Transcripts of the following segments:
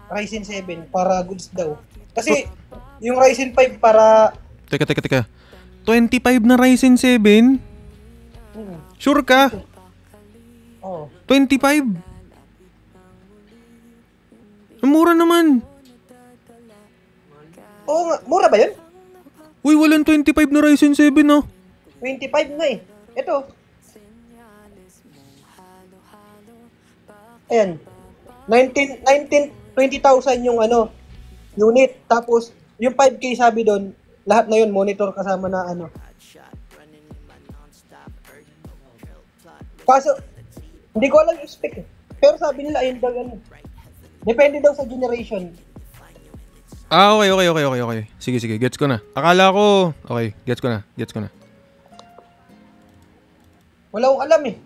Ryzen 7 para goods daw. Kasi yung Ryzen 5 para... Teka. 25 na Ryzen 7? Sure ka? Oo. 25? Ang mura naman. Oo nga, mura ba yun? Uy, walang 25 na Ryzen 7 ah. 25 na eh. Ito. Ayan. 20,000 yung ano, unit. Tapos, yung 5K sabi doon, lahat na yun, monitor kasama na ano. Kaso, hindi ko alam yung spec eh. Pero sabi nila, ayun daw yan. Depende daw sa generation. Ah, okay. Sige. Gets ko na. Akala ko, okay, gets ko na. Wala akong alam eh.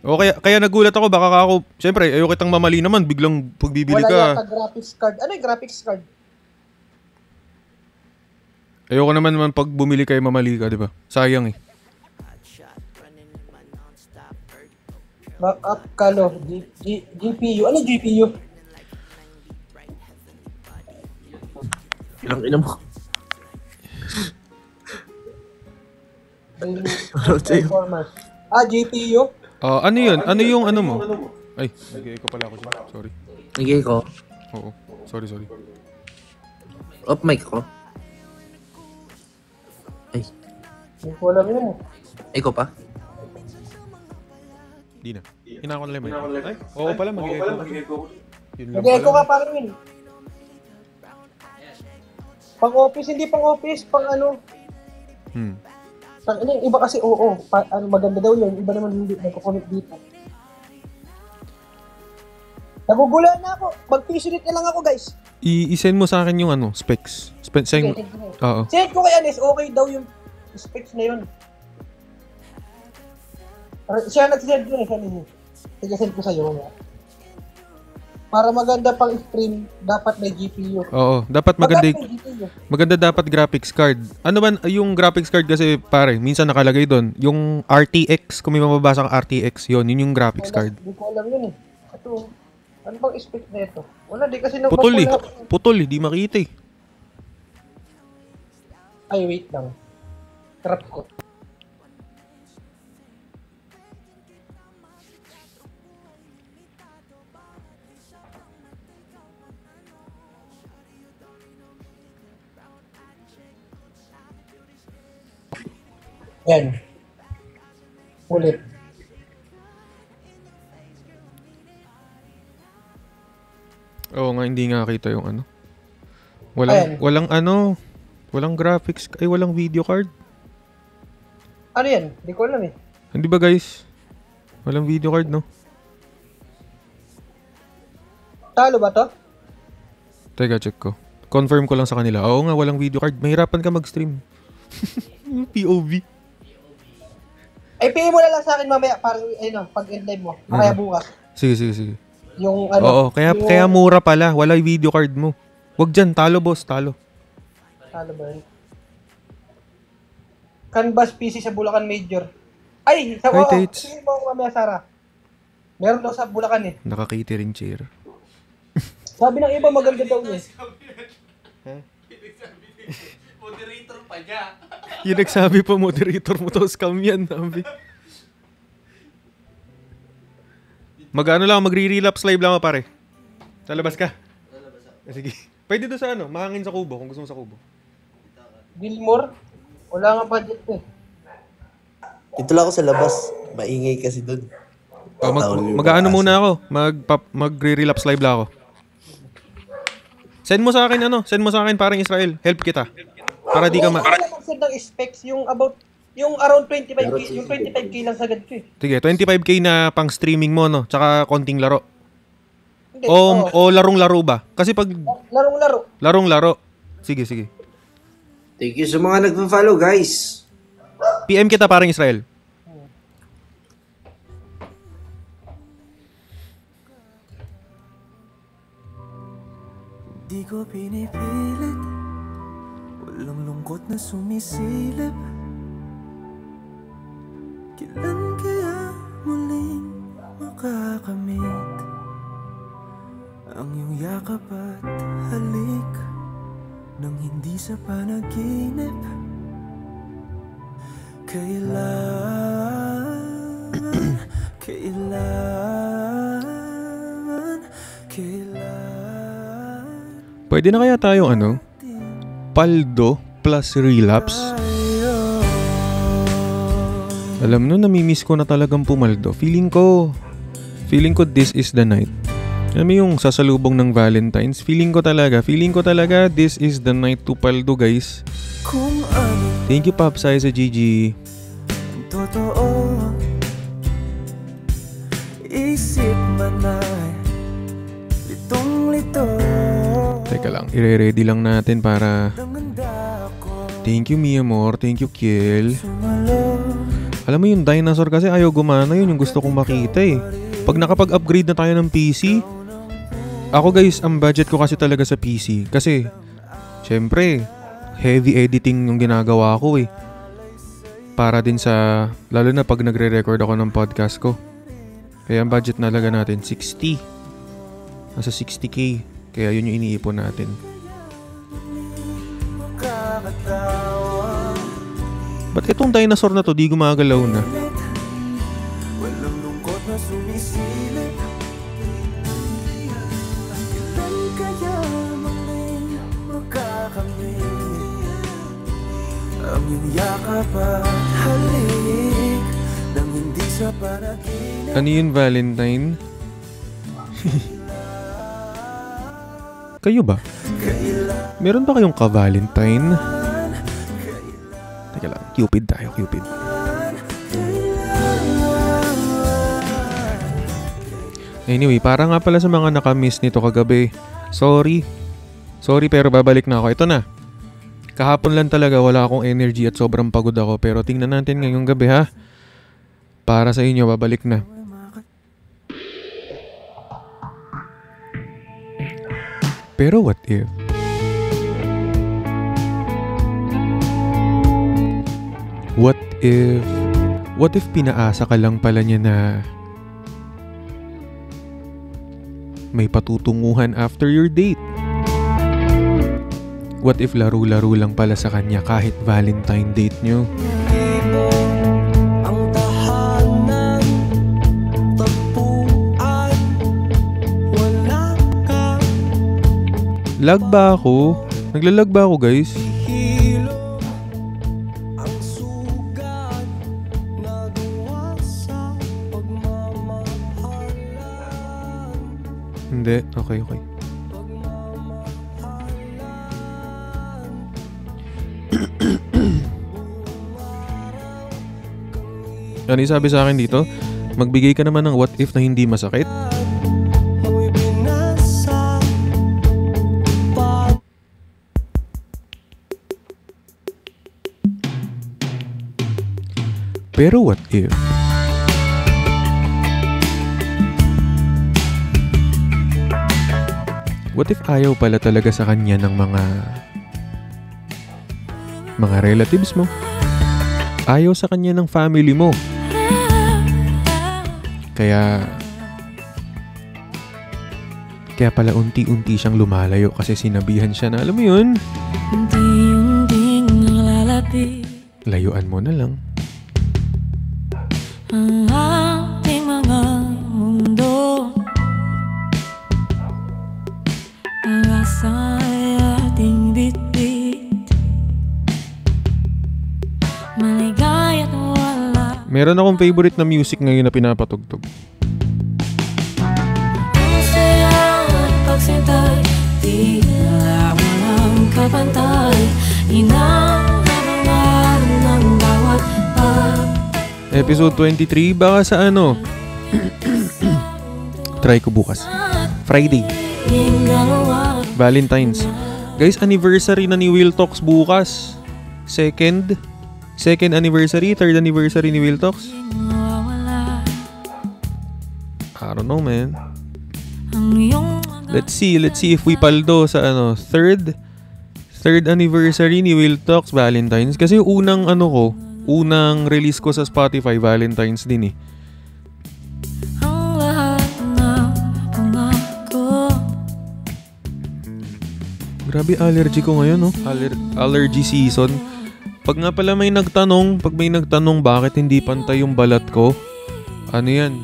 Okay, kaya nagulat ako, baka ako, syempre, ayaw kitang mamali naman, biglang pagbibili Wala ka. yata graphics card. Ano yung graphics card? Ayoko naman pag bumili kayo mamali ka, di ba? Sayang eh. Backup kalo. GPU. Ano GPU? Ilang ina mo. Performance. GPU? Ano yun? Ano yung ano mo? Ay, nag-echo pala ako dyan. Sorry. Nagay ko. Oo. Sorry. Off mic ko. Ay. Hindi ko alam yun. Echo pa? Di na. Hinako na lang yung mic. Ay, oo pala, mag-echo. Nag-echo ka pa rin. Pang office, hindi pang office, pang ano. Ano yung iba kasi ano, maganda daw yun, iba naman hindi, nagko-comment dito. Nagugulan na ako, mag-PC na lang ako guys. I-send mo sa akin yung ano, specs. Sige. Oo. Send ko kay Anis, okay daw yung specs na yun. Siya nag-send ko siya niya. Sige, send ko sa'yo. Para maganda pang stream, dapat may GPU. Oo, dapat maganda dapat graphics card. Ano ba yung graphics card kasi pare, minsan nakalagay doon, yung RTX, kung may mababasa ang RTX, yun yung graphics card. Hindi ko alam yun eh. Ito, ano bang spec na ito? Wala, di kasi Putol eh, di makita eh. Ay, wait lang. Trap ko. Yan. Ulit. Oo nga, hindi nga kita yung ano. Walang graphics, walang video card. Ano yan? Hindi ko alam eh. Hindi ba guys? Walang video card, no? Talo ba to? Teka, check ko. Confirm ko lang sa kanila. Oo nga, walang video card. Mahirapan ka mag-stream. POV. Ay, pay mo na lang sa akin mamaya para pag end live mo. Kaya bukas. Sige. Yung ano. Oo, kaya mura pala. Wala yung video card mo. Wag dyan, talo boss, talo. Talo ba yun? Canvas PC sa Bulacan Major. Ay, sa sige mo mamaya, Sarah. Meron daw sa Bulacan eh. Naka-catering chair. Sabi ng iba maganda daw eh. Moderator pa niya. Yung nagsabi pa moderator mo to, scam yan. Mag-ano lang, magre-relapse live lang pare. Lalabas ka? Sige. Pwede doon sa ano, mahangin sa kubo, kung gusto mo sa kubo. Gilmore? Wala nga budget eh. Dito lang ako sa labas. Maingay kasi doon. Mag-ano muna ako, magre-relapse live lang ako. Send mo sa akin parang Israel. Help kita. Para di ka mag-send ng specs yung around 25k, yung 25k lang sagad ko eh. Sige, 25k na pang streaming mo, no? Tsaka konting laro. Hindi, o larong-laro ba? Kasi pag... Larong-laro. Larong-laro. Sige. Thank you sa mga nagpa-follow, guys. PM kita parang Israel. Di ko pinipilit, walang lungkot na sumisilip. Kailan kaya muling makakamit ang iyong yakap at halik nang hindi sa panaginip. Kailan Pwede na kaya tayong paldo plus relapse? Alam nyo, namimiss ko na talagang pumaldo. Feeling ko this is the night. Alam mo yung sasalubong ng Valentine's? Feeling ko talaga this is the night to paldo, guys. Thank you, Papsay, sa GG. Totoo, isip man ay litong-lito. Teka lang, ire-ready lang natin para... Thank you, Miamor. Thank you, Kiel. Alam mo yung dinosaur kasi ayaw gumana, yun yung gusto kong makita eh. Pag nakapag-upgrade na tayo ng PC, ako guys, ang budget ko kasi talaga sa PC. Kasi, syempre, heavy editing yung ginagawa ko eh. Para din sa, lalo na pag nagre-record ako ng podcast ko. Kaya ang budget na talaga natin, 60. Nasa 60k. Kaya yun yung iniipon natin. Ba't itong dinosaur na to di gumagalaw na? Walang lungkot na sumisilip. Kailan kaya muling makakamit ang iyong yakap at halik nang hindi sa panaginip. Ano yun, Valentine? Kayo ba? Meron ba kayong ka-Valentine? Teka lang, Cupid tayo, Cupid. Anyway, para nga pala sa mga nakamiss nito kagabi. Sorry pero babalik na ako. Ito na. Kahapon lang talaga wala akong energy at sobrang pagod ako. Pero tingnan natin ngayong gabi ha. Para sa inyo, babalik na. Pero what if? What if pinaasa ka lang pala niya na may patutunguhan after your date? What if laro-laro lang pala sa kanya kahit Valentine date nyo? Lag ba ako? Naglalag ba ako, guys? Hindi. Okay. Ano yung sabi sa akin dito? Magbigay ka naman ng what if na hindi masakit? Pero what if? What if ayaw pala talaga sa kanya ng mga relatives mo? Ayaw sa kanya ng family mo? Kaya pala unti-unti siyang lumalayo kasi sinabihan siya na, alam mo yun? Unti-unting nalalapit Layuan mo na lang. ang ating mga mundo. Nasa ating bitbit, maligay at wala. Meron akong favorite na music ngayon na pinapatugtog. Ang saya at pagsintay, tila walang kapantay. Inahabangan ng bawat Episode 23, baka sa ano? Try ko bukas. Friday. Valentine's. Guys, anniversary na ni Will Talks bukas. Second anniversary, third anniversary ni Will Talks. I don't know, man. Let's see if we paldo sa third anniversary ni Will Talks Valentine's. Kasi unang release ko sa Spotify Valentine's din eh. Ang lahat na pangako Grabe allergy ko ngayon, no? Allergy season. Pag nga pala may nagtanong, bakit hindi pantay yung balat ko? Ano yan?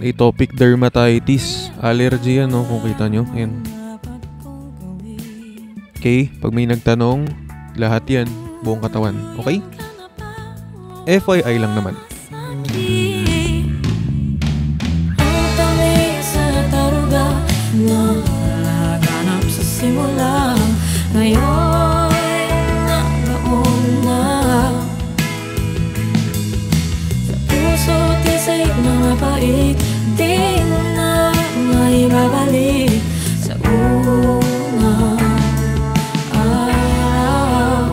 Atopic dermatitis. Allergy yan, no? Kung kita nyo. Ayan. Okay, pag may nagtanong, lahat yan. Buong katawan. Okay? FYI lang naman. Ang tamis sa taruga na naganap sa simula. Ngayon nagaon na sa puso tisay mga pait. Di na maibabalik sa unang araw.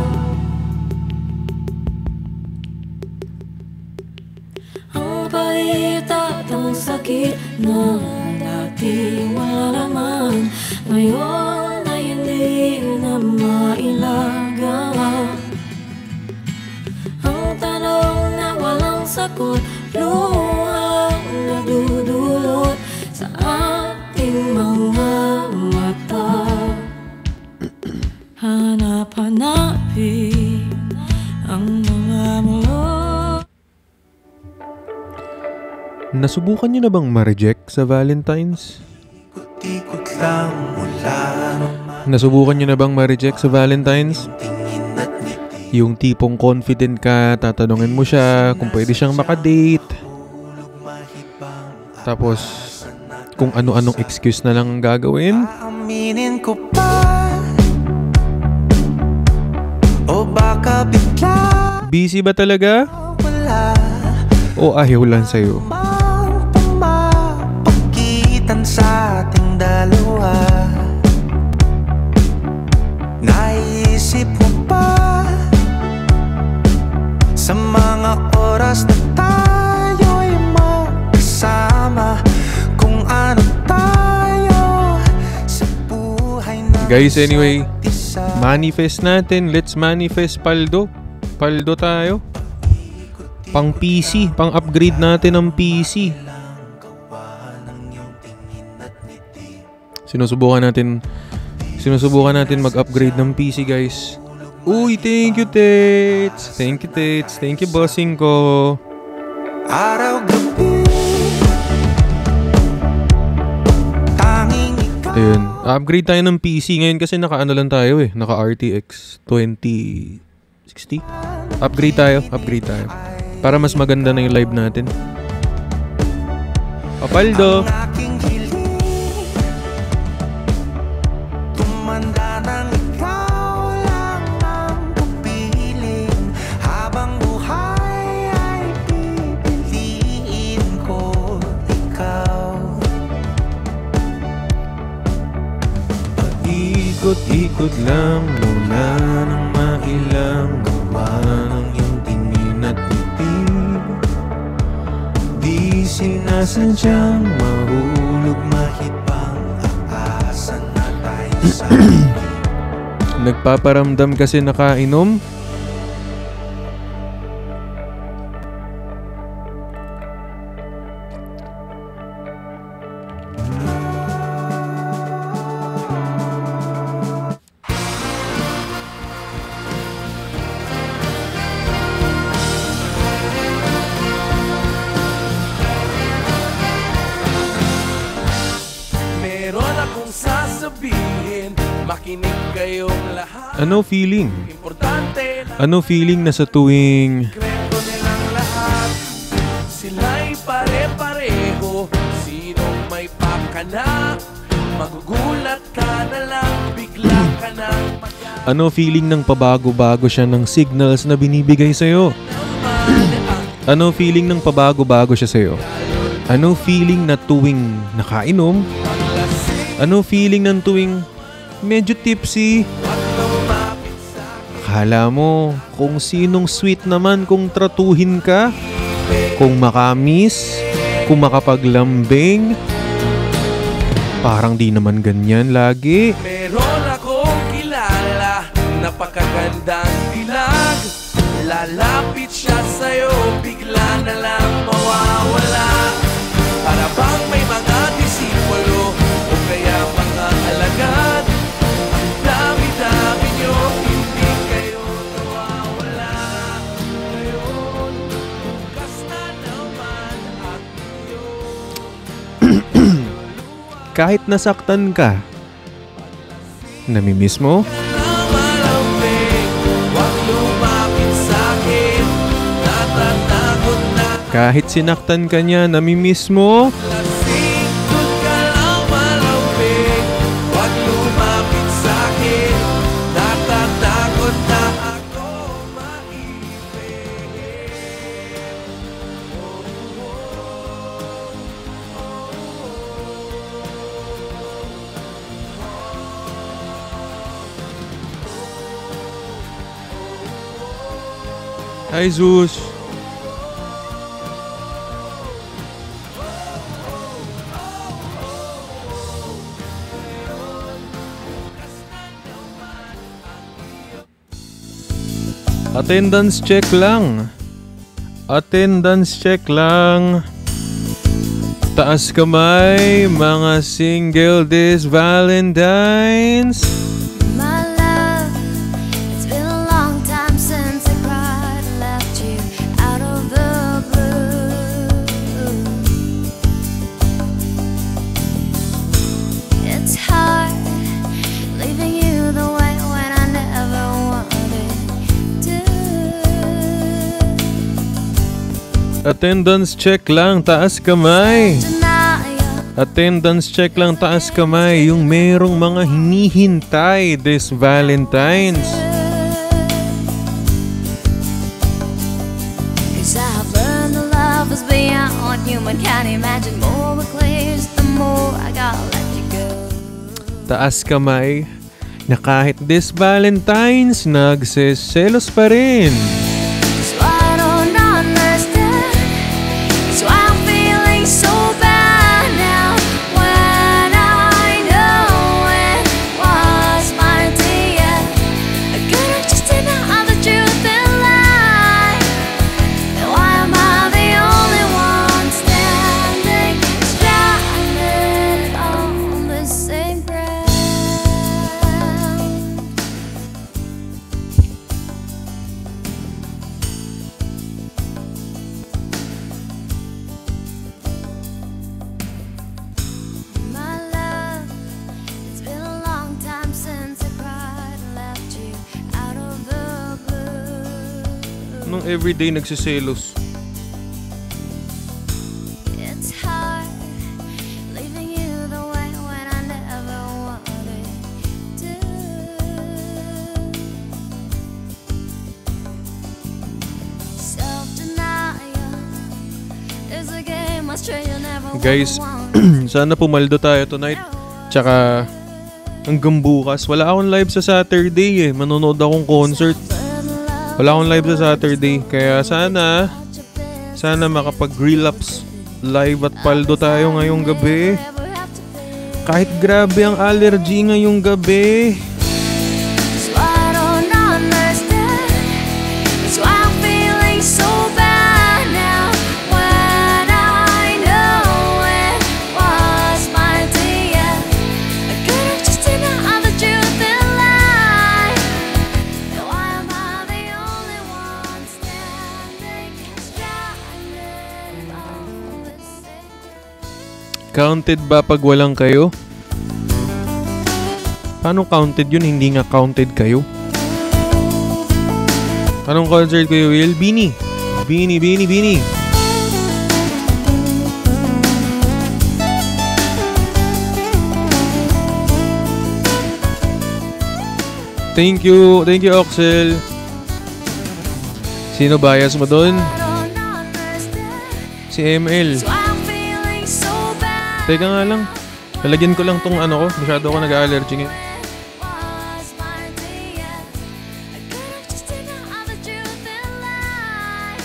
Ang pait at ang sakit na dati wala naman, ngayon ay hindi na mailaga. Ang tanong na walang sagot, luhang nadudulot sa ating mga mata. Hanap-hanapin ang mga mulot. Nasubukan nyo na bang ma-reject sa Valentine's? Ikot lang mula Nasubukan nyo na bang ma-reject sa Valentine's? Yung tipong confident ka, tatanungin mo siya kung pwede siyang makadate. Tapos, kung ano-anong excuse na lang ang gagawin. aminin ko pa, o baka bigla Busy ba talaga? wala O ayaw lang sa'yo? mang pumapagitan sa ating dalawa. Naisip mo pa sa mga oras na tayo'y magkasama, kung ano tayo sa buhay na Guys, anyway, isa. manifest natin. Let's manifest paldo. Paldo tayo. Pang PC. Pang upgrade natin ng PC. Sinusubukan natin mag-upgrade ng PC, guys. Uy, thank you, Tets. Thank you, Tets. Thank you, bossing ko. Araw-gabi, tanging ikaw. Ayun. Upgrade tayo ng PC ngayon kasi naka-ano lang tayo eh. Naka RTX 2060. Upgrade tayo. Para mas maganda na yung live natin. Papaldo. Aking hiling, tumanda ng ikaw lang ang pupiling, habang buhay ay pipiliin ko ikaw. Ikot-ikot lang muna nang mailang gawa ng iyong tingin at ngiti. Di sinasadyang mahulog mahibang aasa na tayo sa Nagpaparamdam kasi nakainom. Meron akong sasabihin, makinig kayong lahat. Ano feeling? Importante na Ano feeling na sa tuwing kwento nilang lahat. Sila'y pare-pareho, sinong may pakana. Magugulat ka na lang, bigla ka nang ano feeling ng pabago-bago siya ng signals na binibigay sa'yo? Ano feeling ng pabago-bago siya sa'yo? Ano feeling na tuwing nakainom? Ano feeling ng tuwing medyo tipsy? Akala mo kung sinong sweet naman kung tratuhin ka? Kung makamis? Kung makapaglambing? Parang di naman ganyan lagi. Meron akong kilala, napakagandang dilag. Lalapit siya sa'yo, bigla na lang mawawala. Para bang may mga disipulo o kaya mga alagad. Ang kahit nasaktan ka, namimiss mo? Malambing, huwag lumapit sa'kin. Natatakot na Kahit sinaktan ka niya, namimiss mo? lasing. Doon ka lang malambing, huwag lumapit sa'kin. Natatakot na ako maibig. Hi, Zeus. Attendance check lang. Attendance check lang. Taas kamay, mga single this Valentine's. My love, it's been a long time since I cried and left you out of the blue. It's hard leaving you the way when I never wanted to. Attendance check lang, taas kamay. Attendance check lang, taas kamay. Yung merong mga hinihintay this Valentine's. Cause I've learned that love is beyond human. Can't imagine more but clears the more I gotta let you go. Taas kamay na kahit this Valentine's, nagseselos pa rin. So I don't understand. So I'm feeling so bad now when I know it was mine to you. I could've just denied the truth and lied. Now why am I the only one standing stranded on the same ground? My love, it's been a long time since I cried and left you out of the blue. Nung everyday nagsiselos. It's hard leaving you the way when I never wanted to. Self-denial is a game I stray you never Guys, wanna sana pumaldo tayo tonight. Tsaka hanggang bukas. Wala akong live sa Saturday eh. Manonood akong concert. Wala akong live sa Saturday. Kaya sana makapag-relapse live at paldo tayo ngayong gabi. Kahit grabe ang allergy ngayong gabi. So I don't understand. So I'm feeling so bad now when I know it was mine to you. I could've just denied the truth and lied. Now why am I the only one standing stranded on the same? Counted ba pag walang kayo? Paano counted yun? Hindi nga counted kayo. Anong concert kayo, Will? Bini. Thank you, Oxel. Sino bias mo doon? Si ML. So I'm feeling so bad. Teka nga lang. Lalagyan ko lang tong ano ko. Masyado ako nag-allergy ngayon. Was mine to you. I could've just denied the truth and lied.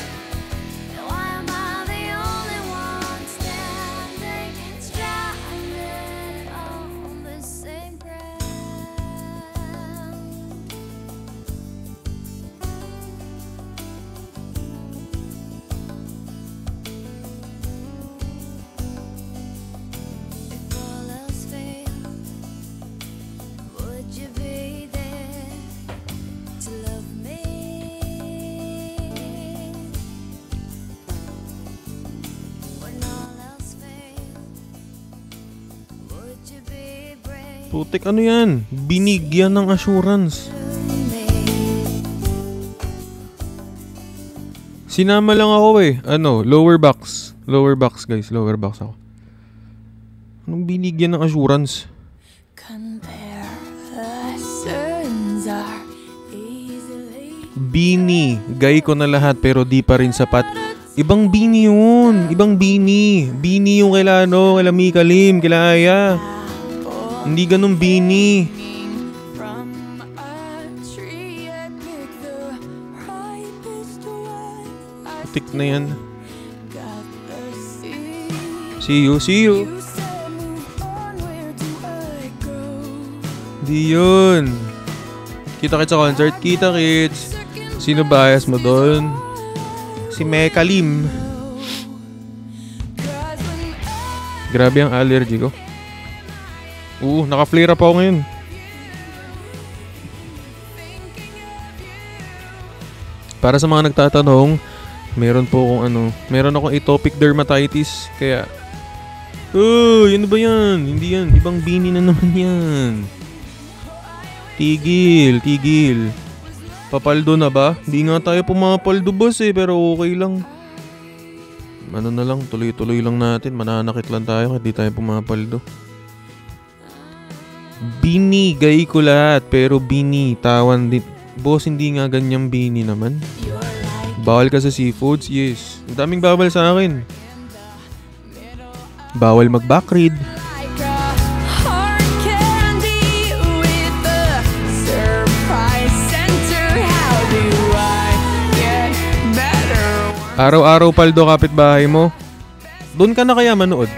Now why am I the only one standing stranded on the same ground? If all else fails, Putik, ano yan? Binigyan ng assurance. Sinama lang ako eh. Ano, lower box. Lower box guys, lower box ako. Anong binigyan ng assurance? Comparisons are easily Bini. Gay ko na lahat pero di pa rin sapat. Ibang Bini yun. Ibang Bini. Bini yung kaila Mika Lim, kaila Aya. Hindi ganun Bini. from a tree. I pick the ripest one. I Putik na yan. got the seed. See you. You said move on, where do I go? Di yun. Kita-kits sa concert. Kita-kits. Sino bias mo doon? Si Mika Lim. Grabe ang allergy ko. Naka-flare up ako ngayon. Para sa mga nagtatanong, meron akong atopic dermatitis. Kaya, ano ba yan? Hindi yan. Ibang Bini na naman yan. Tigil. Papaldo na ba? Hindi nga tayo pumapaldo boss pero okay lang. Ano na lang, tuloy-tuloy lang natin. Mananakit lang tayo kahit di tayo pumapaldo. Bini, gay ko lahat. Pero Bini, tawan din. Boss, hindi nga ganyang Bini naman. Bawal ka sa seafoods? Yes. Ang daming bawal sa akin. Bawal mag-backread. Like a hard candy with a surprise center. How do I get better? Araw-araw paldo kapitbahay mo. Doon ka na kaya manood?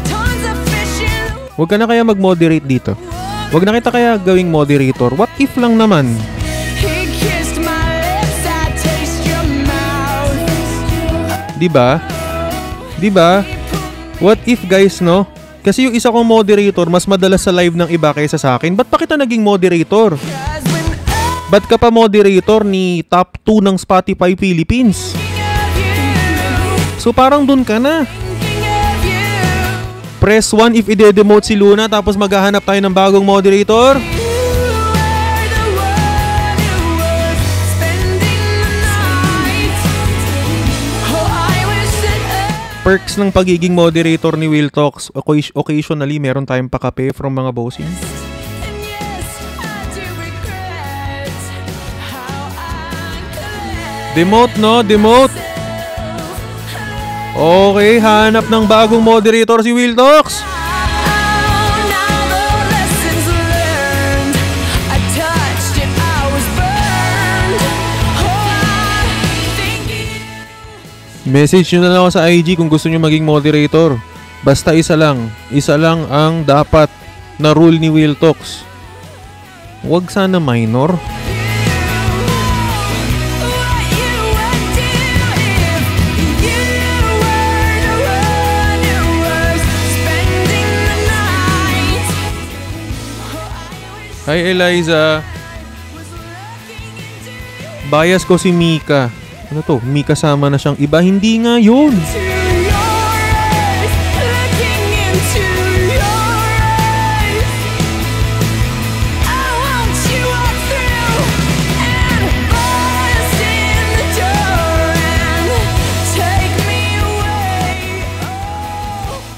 Tons of fish in Huwag ka na kaya mag-moderate dito? Huwag na kita kaya gawing moderator? What if lang naman? He kissed my lips, I taste your mouth. Diba? What if guys, no? Kasi yung isa kong moderator mas madalas sa live ng iba kaysa sa akin. Ba't pa kita naging moderator? 'Cause when Ba't ka pa moderator ni top 2 ng Spotify Philippines? So parang dun ka na. thinking of you, Press 1 if ide-demote si Luna tapos maghahanap tayo ng bagong moderator. you were the one who was spending the night. Oh, I wish that Perks ng pagiging moderator ni Will Talks. Occasionally, meron taying pakape from mga bossing. and yes, I do regret how I let Demote, no? Demote. Okay, hanap ng bagong moderator si Will Talks. Oh, now the lessons learned. I touched it, I was burned. Oh, I'm thinking. Message nyo na lang ako sa IG kung gusto nyo maging moderator. Basta isa lang. Isa lang ang dapat na rule ni Will Talks. Huwag sana minor. What you would do if you were the one who was spending the night. Hi Eliza. Bias ko si Mika. Ano to? Mika sama na siyang iba. Hindi nga yun. To your eyes, looking into your eyes. I want you walk through and bust in the door and take me away.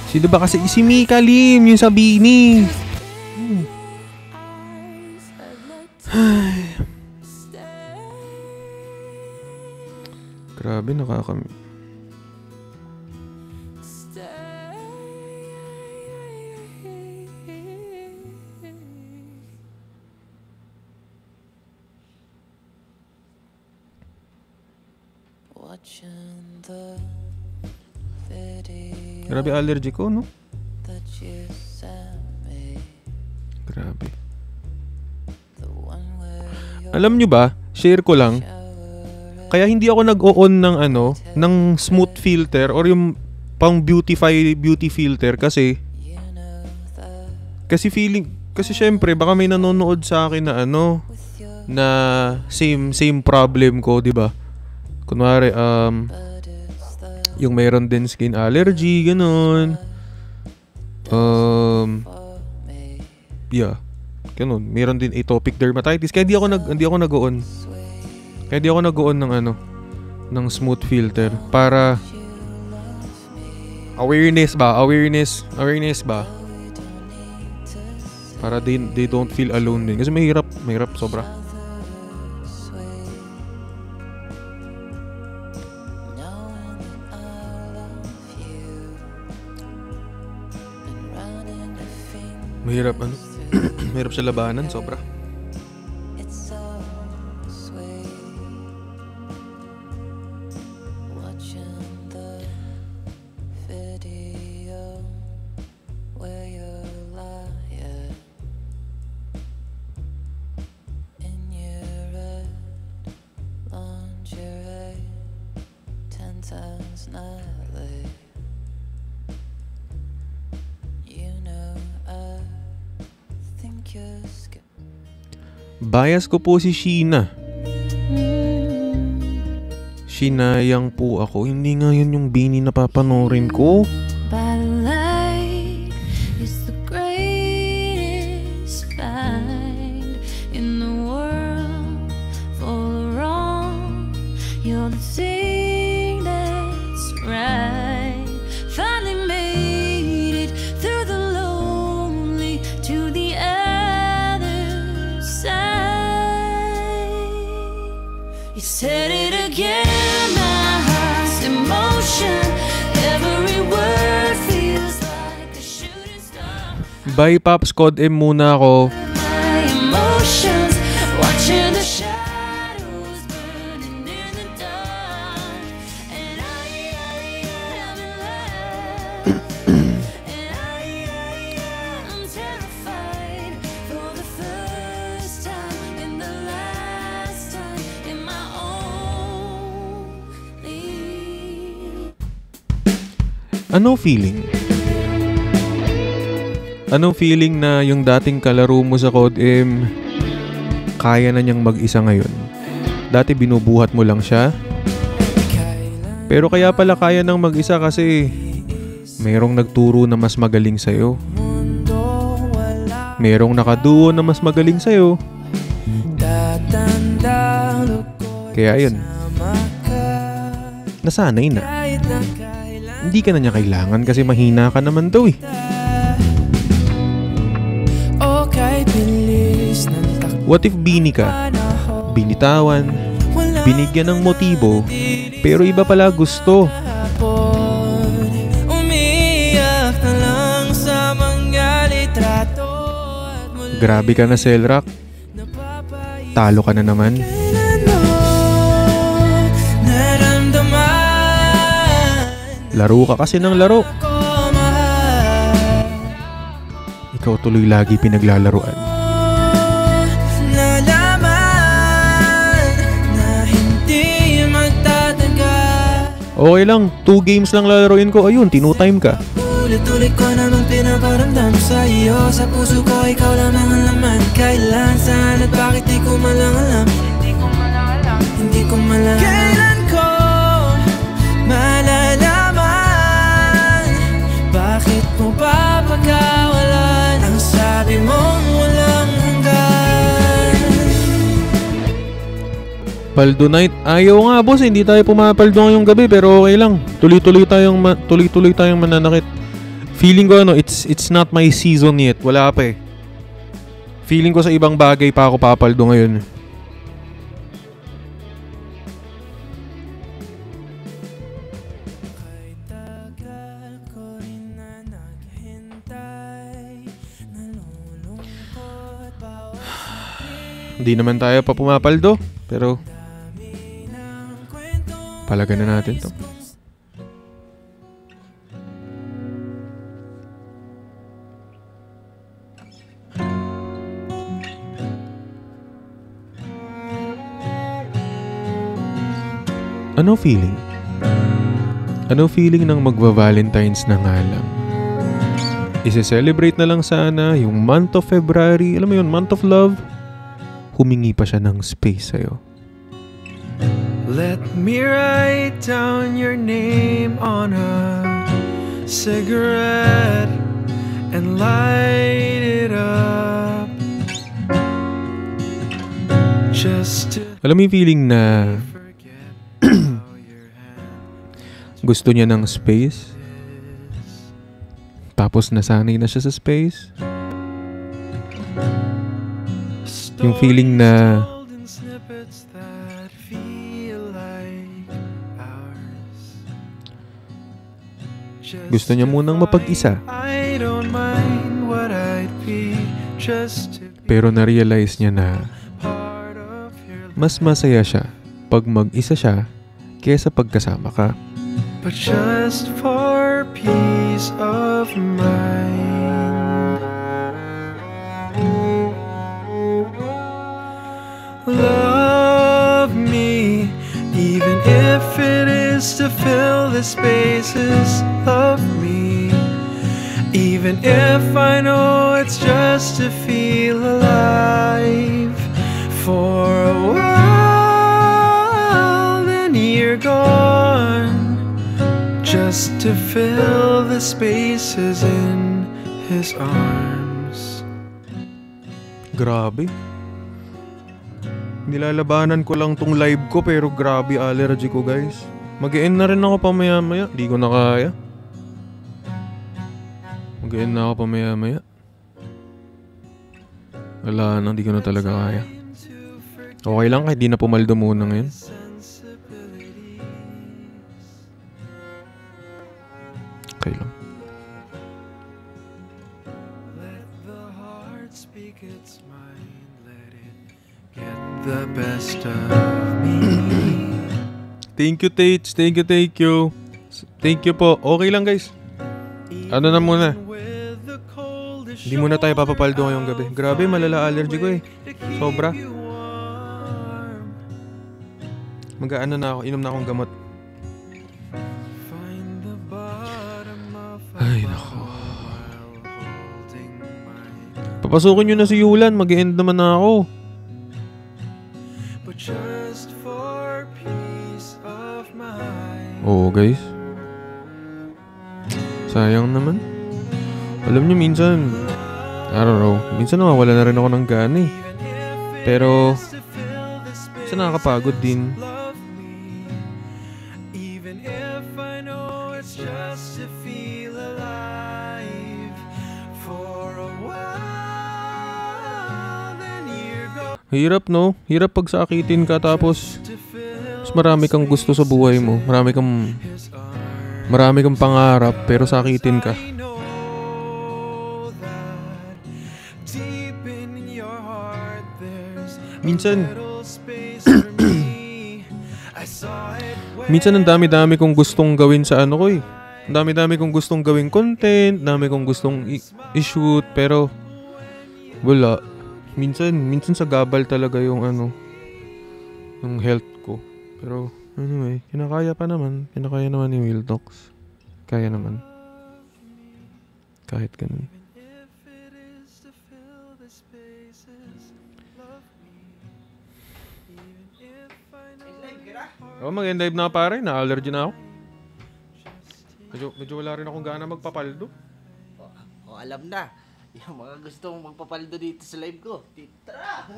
Sino ba kasi? Si Mika Lim, yung sa Bini. Grabe, Watching the video Grabe allergy ko, no? that you sent me, Grabe. the one where you're Alam nyo ba, share ko lang, kaya hindi ako nag-o-on ng ng smooth filter or yung pang beauty filter kasi kasi syempre baka may nanonood sa akin na na same problem ko, 'di ba? Kunwari yung mayroon din skin allergy, ganun. Yeah. Ganun. Meron din atopic dermatitis. Kaya di ako nag-on. Kaya di ako nag-on ng ng smooth filter para awareness ba? Para they don't feel alone din. Kasi mahirap sobra. Mahirap mahirap sa labanan, sobra. It's so sweet watching the video where you're lying in your red lingerie 10 times nightly. You know I think you're scared. Bias ko po si Sheena. Shinayang po ako. Hindi nga yun yung Bini na papanorin ko. Ballet is the greatest find in the world for wrong. You're the thing that's right. Finally made it through the lonely to the other side. You said it again, my heart's in motion. Every word feels like a shooting star. Bye Pops, Code M muna ako. My emotions, watching the shadows burning in the dark. And I'm in love. And I'm terrified for the first time and the last time in my only. Anong feeling? Anong feeling na yung dating kalaro mo sa Code M kaya na niyang mag-isa ngayon? Dati binubuhat mo lang siya. Pero kaya pala kaya nang mag-isa kasi merong nagturo na mas magaling sa'yo. Merong nakaduo na mas magaling sa'yo. Kaya yun, nasanay na. Hindi ka na niya kailangan kasi mahina ka naman daw eh. What if bini ka? Binitawan, binigyan ng motibo, pero iba pala gusto. Grabe ka na, Selrak. Talo ka na naman. Laro ka kasi ng laro. Ikaw tuloy lagi pinaglalaruan. Okay lang, 2 games lang lalaroin ko. Ayun, tinu-time ka. Ulit-ulit ko namang pinaparamdam sa iyo. Sa puso ko ikaw lamang ang laman. Kailan, saan at bakit di ko malang alam. Hindi ko malang kailan ko malalaman. Bakit mo papagawalan ang sabi mong walang hanggan. Paldo night. Ayaw nga boss, hindi tayo pumapaldo ngayong gabi pero okay lang. Tuloy-tuloy tayong mananakit. Feeling ko it's not my season yet. Wala pa eh. Feeling ko sa ibang bagay pa ako papaldo ngayon. Hindi naman tayo pa pumapaldo pero palagan na natin to. Ano feeling? Ano feeling ng magva-Valentine's na nga lang? Ise-celebrate na lang sana yung month of February. Alam mo yun, month of love. Humingi pa siya ng space sa'yo. Let me write down your name on a cigarette and light it up. Alam mo yung feeling na gusto niya ng space, tapos nasanay na siya sa space. Yung feeling na gusto niya munang mapag-isa, pero na-realize niya na mas masaya siya pag mag-isa siya kesa pagkasama ka. But just for peace of mind, love me, even if it is to fill the spaces. Love me, even if I know it's just to feel alive. For a while, then you're gone, just to fill the spaces in his arms. Grabe. Nilalabanan ko lang tong live ko pero grabe allergy ko, guys. Mag-e-end na rin ako pamaya-maya. Di ko na kaya. Mag-e-end na ako pamaya-maya. Wala na, di ko na talaga kaya. Okay lang kahit di na pumaldo muna ngayon. Okay lang. Let the heart speak its mind, let it get the best of me. Thank you, Tates. Thank you, thank you. Thank you po. Okay lang, guys. Ano na muna. Hindi muna tayo papapaldo ngayong gabi. Grabe, malala allergy ko eh. Sobra. Mag-aano na ako. Inom na akong gamot. Ay, nako. Papasukin nyo na si Yulan. Mag-e-end naman na ako. Oo, guys. Sayang naman. Alam nyo, minsan, I don't know, minsan nawawala na rin ako ng gana eh. Pero, minsan nakakapagod din. Hirap, no? Hirap pag sakitin ka tapos mas marami kang gusto sa buhay mo. Marami kang pangarap pero sakitin ka. Minsan ang dami-dami kong gustong gawin sa ano ko eh. Ang dami-dami kong gustong gawin content, dami kong gustong i-shoot pero wala. Minsan sa gabal talaga yung yung health ko. Pero anyway, kinakaya naman ni Will Talks. Kaya naman. Kahit ganun. Oh, mag-end live na pare. Na-allergy na ako. Medyo wala rin akong gana magpapaldo. Alam na. Yung mga gustong magpapaldo dito sa live ko. Tara!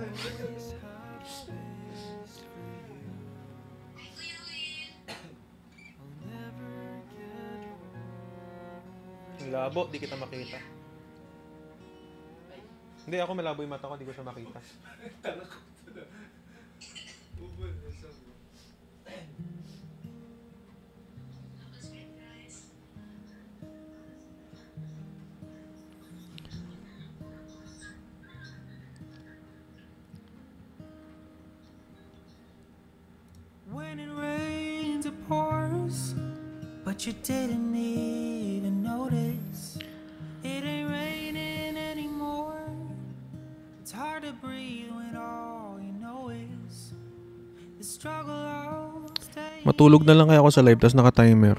Labo, di kita makita. Hindi, ako malabo yung mata ko, di ko siya makita. When it rains, it pours, but you didn't even notice. It ain't raining anymore. It's hard to breathe when all you know is the struggle of staying. Matulog na lang kaya ako sa live, tapos naka-timer.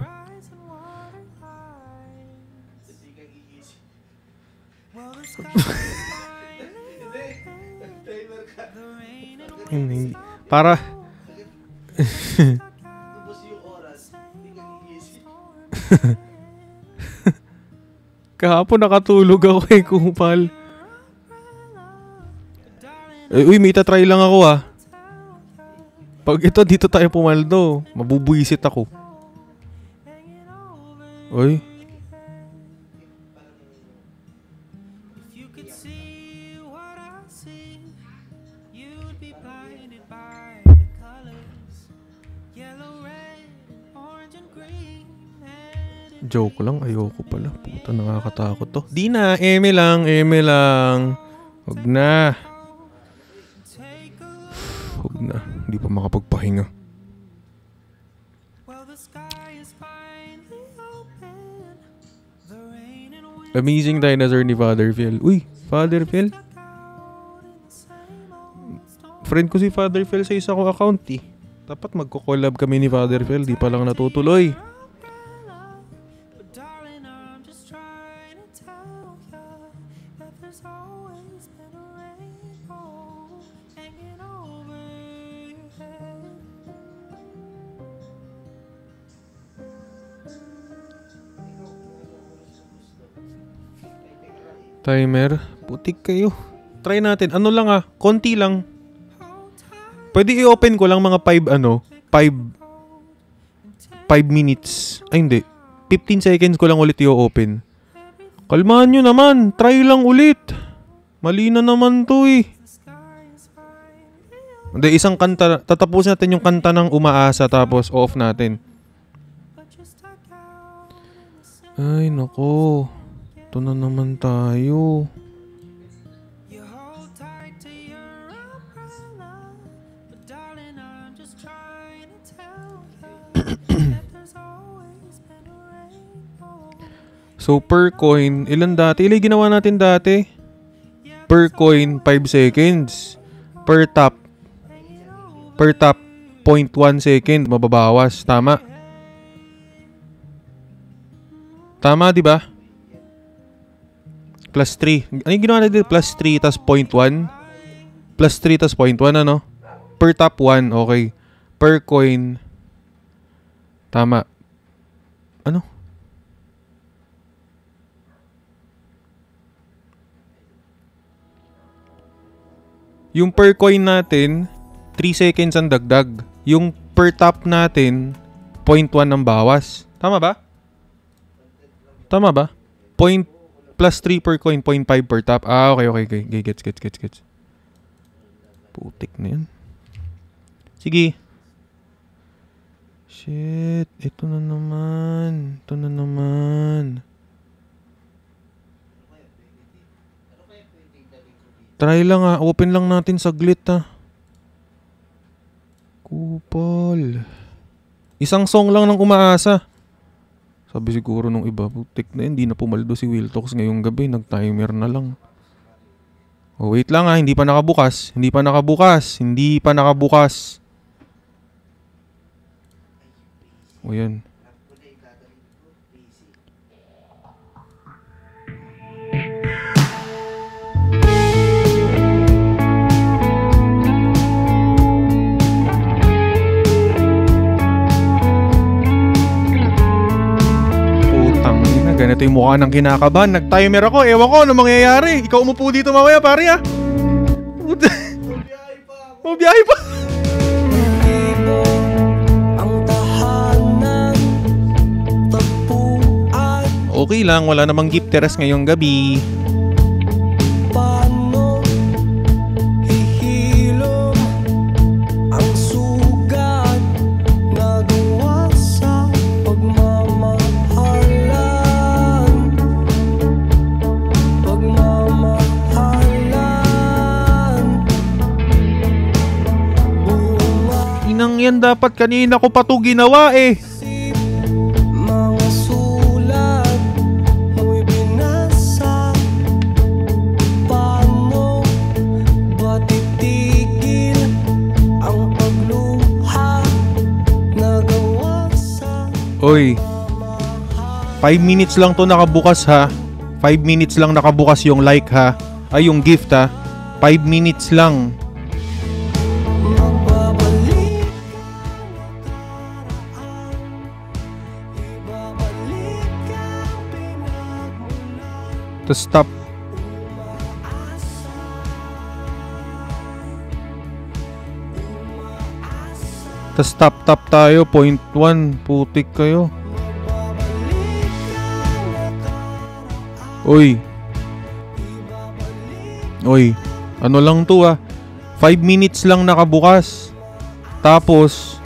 Hindi. Para... Kahapon nakatulog ako eh, kupal. Uy, may itatry lang ako ah. Pag ito, dito tayo pumaldo. Mabubuisit ako. Oy. If you could see what I see, you'd be blinded by the colors. Yellow, red, orange, and green. And Joke lang. Ayoko pala. Puta, nakakatakot to. Di na. Eme lang. Eme lang. Huwag na. Huwag na. Hindi pa makapagpahinga. well, the sky is finally open. The rain and wind Amazing Dinosaur ni Father Phil. Uy, Father Phil? out in the same old storm. Friend ko si Father Phil sa isa ko account eh. Dapat magko-collab kami ni Father Phil. Di pa lang natutuloy. But darling, I'm just trying to tell ya that there's always been a rainbow hanging over your head. Timer. Putik kayo. Try natin. Ano lang konti lang. Pwede i-open ko lang mga 5 minutes. Ay hindi. 15 seconds ko lang ulit i-open. Kalmahan nyo naman. Try lang ulit. Mali na naman to eh. Hindi, isang kanta. Tatapusin natin yung kanta ng Umaasa tapos off natin. Ay nako. Ito na naman tayo. You hold tight to your umbrella, but darling, I'm just trying to tell you that there's always been a rainbow. So per coin, ilan dati? Ilan ginawa natin dati? Per coin, 5 seconds. Per tap, 0.1 second, mababawas. Tama? Tama, di ba? Plus 3. Ano yung ginawa natin? Plus 3 tas 0.1? Plus 3 tas 0.1, ano? Per tap 1, okay. Per coin, tama. Ano? Yung per coin natin, 3 seconds ang dagdag. Yung per tap natin, 0.1 ang bawas. Tama ba? Tama ba? Plus 3 per coin, 0.5 per tap. Ah, okay. Gets. Putik na yan. Sige. Shit. Ito na naman. Try lang open lang natin saglit Kupal. Isang song lang ng Umaasa. Sabi siguro nung iba, putik na hindi na pumaldo si Wiltox ngayong gabi, nag-timer na lang. Oh, wait lang hindi pa nakabukas. O yan. Ganito yung mukha ng kinakabahan. Nag-timer ako. Ewan ko ano mangyayari. Ikaw umupo dito mamaya, pare Mabiyahe pa. Okay lang. Wala namang gifteres ngayong gabi. Yan dapat kanina ko pa to ginawa Mga sulat mo'y binasa. Paano ba titigil ang pagluha na gawa sa Oy, 5 minutes lang to nakabukas 5 minutes lang nakabukas yung like Ay yung gift 5 minutes lang. To stop. Tas top tayo, 0.1. Putik kayo. Uy. Ano lang to 5 minutes lang nakabukas. Tapos,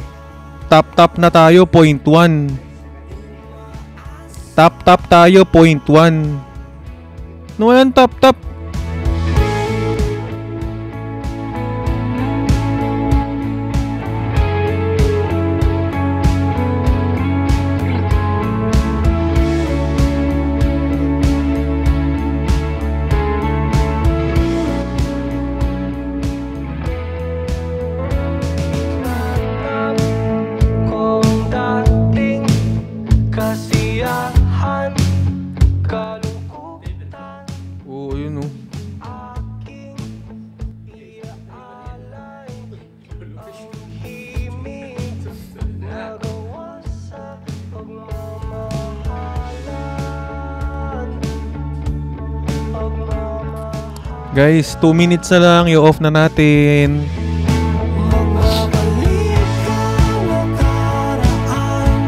top na tayo, 0.1. Top tayo, 0.1. No, walang top. Kung dating kasiyahan, kalungkutan, Oo, yun aking iaalay ang himig na gawa sa pagmamahalan. Guys, 2 minutes na lang. I-off na natin. Magbabalik ang nakaraan,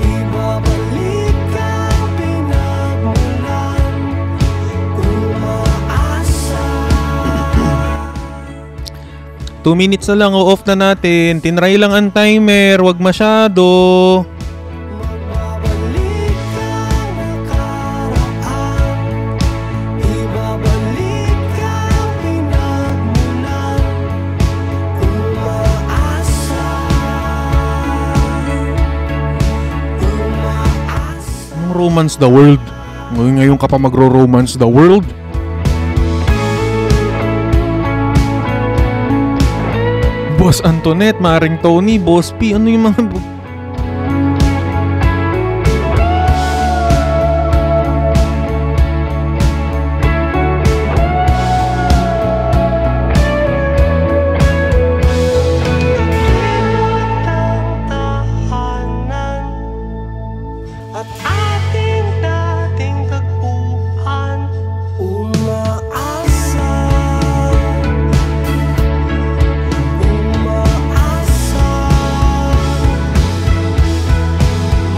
ibabalik ang pinagmulan, umaasa. 2 minutes na lang. O-off na natin. Tinry lang ang timer. Wag masyado. Magbabalik ang nakaraan, ibabalik ang pinagmulan, umaasa. Romance the world. Ngayon ka pa magro-romance the world. Boss Antoinette, Maring Tony, Boss P, ano yung mga... Tahanan at ating dating tagpuan, umaasa.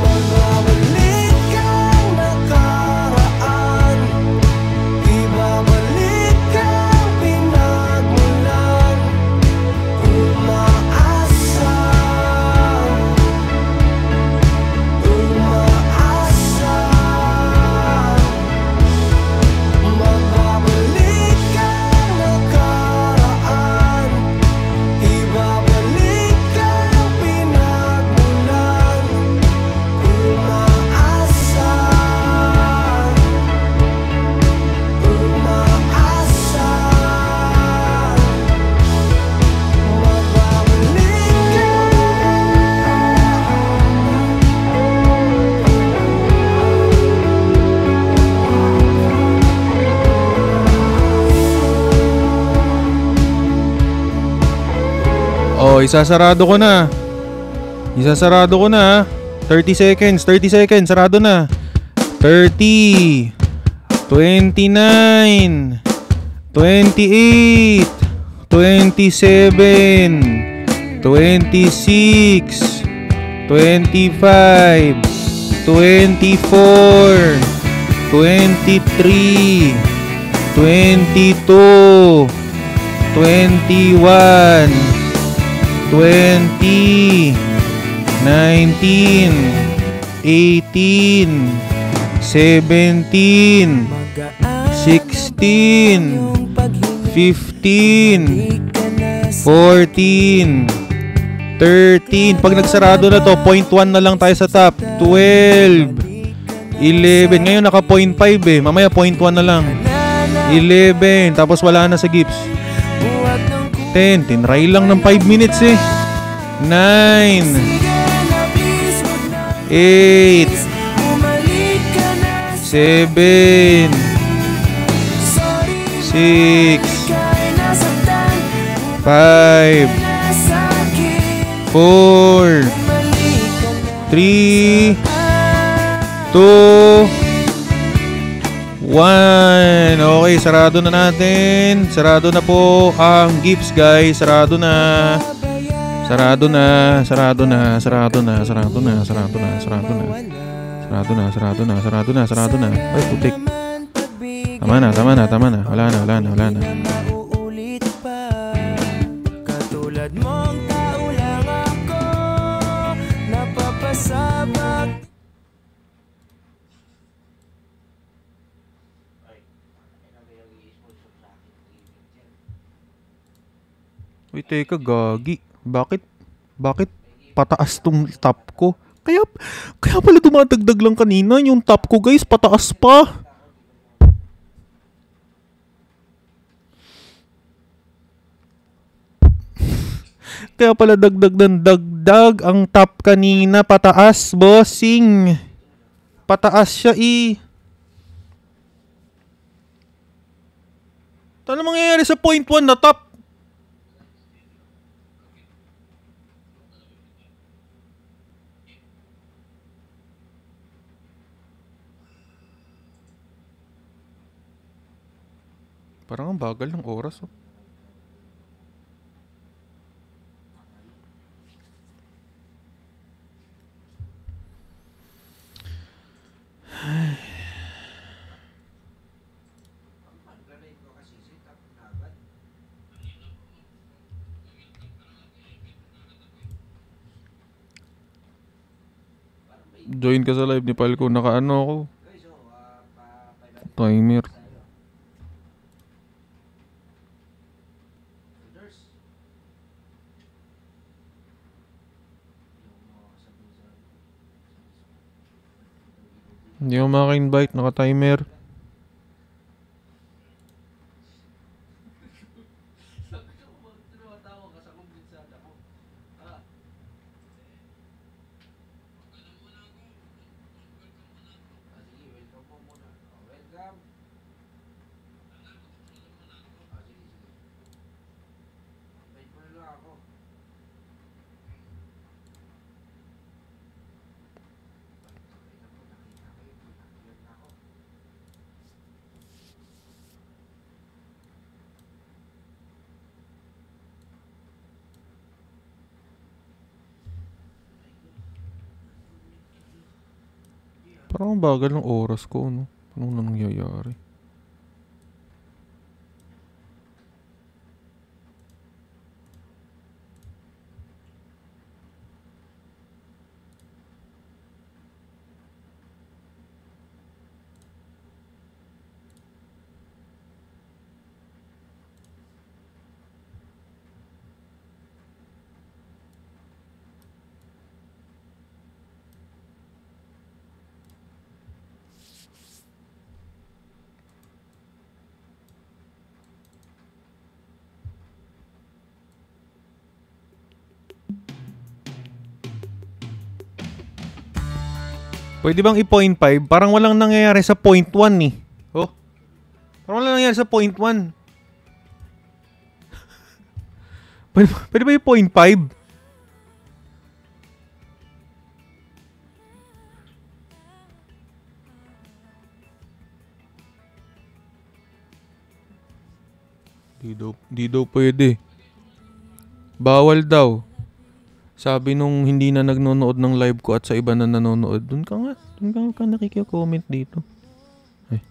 Magbabalik ang nakaraan, ibabalik ang pinagmulan, umaasa. Magbabalik ang nakaraan, ibabalik ang pinagmulan, umaasa. Oh, isasarado ko na. 30 seconds, sarado na. 30, 29, 28, 27, 26, 25, 24, 23, 22, 21, 20, 19, 18, 17, 16, 15, 14, 13. Pag nagsarado na to, 0.1 na lang tayo sa top. 12, 11. Ngayon naka 0.5 eh. Mamaya 0.1 na lang. 11. Tapos wala na sa gips. 10. Tinry lang ng 5 minutes eh. 9, 8, 7, 6, 5, 4, 3, 2, 1. Okay, sarado na natin. Sarado na po ang gifts, guys. Sarado na. Sarado na, sarado na, sarado na, sarado na, sarado na, sarado na. Sarado na, sarado na, sarado na, sarado na. Ay, putik. Tama na, tama na, tama na. Wala na, wala na, wala na. Mauulit pa. Katulad mong tao lang ako, napapasabak. Uy, teka, gagi. Bakit pataas tong top ko? Kaya pala dumadagdag lang kanina. Yung top ko, guys, pataas pa. Kaya pala dagdag ng dagdag ang top kanina. Pataas, bossing. Pataas siya, Ano mangyayari sa point 1 na top? Parang ang bagal ng oras, oh. Join ka sa live ni Palco. Nakaano ako. Timer. Hindi ako maka-invite. Naka-timer. Parang ang bagal ng oras ko, no? Anong nangyayari? Pwede bang i-point 5? Parang walang nangyayari sa point 1 eh. Oh. Parang walang nangyayari sa point 1. Pwede ba yung point 5? Di daw pwede. Bawal daw. Sabi nung hindi na nagnonood ng live ko at sa iba na nanonood, dun ka nakiki-comment dito. Ay.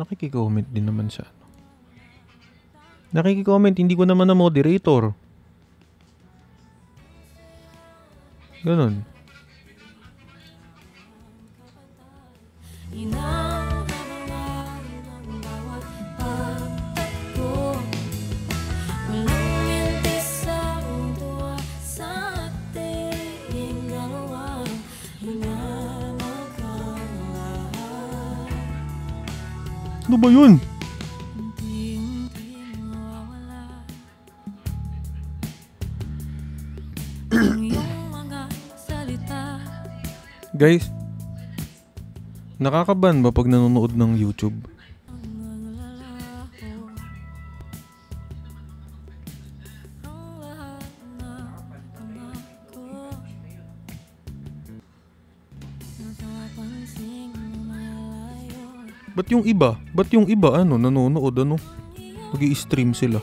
Nakiki-comment din naman siya. Nakiki-comment, hindi ko naman na moderator. Ganun. Ano ba yun? Guys, nakakaban ba pag nanonood ng YouTube? Ba't yung iba? Nanonood Nag-i-stream sila.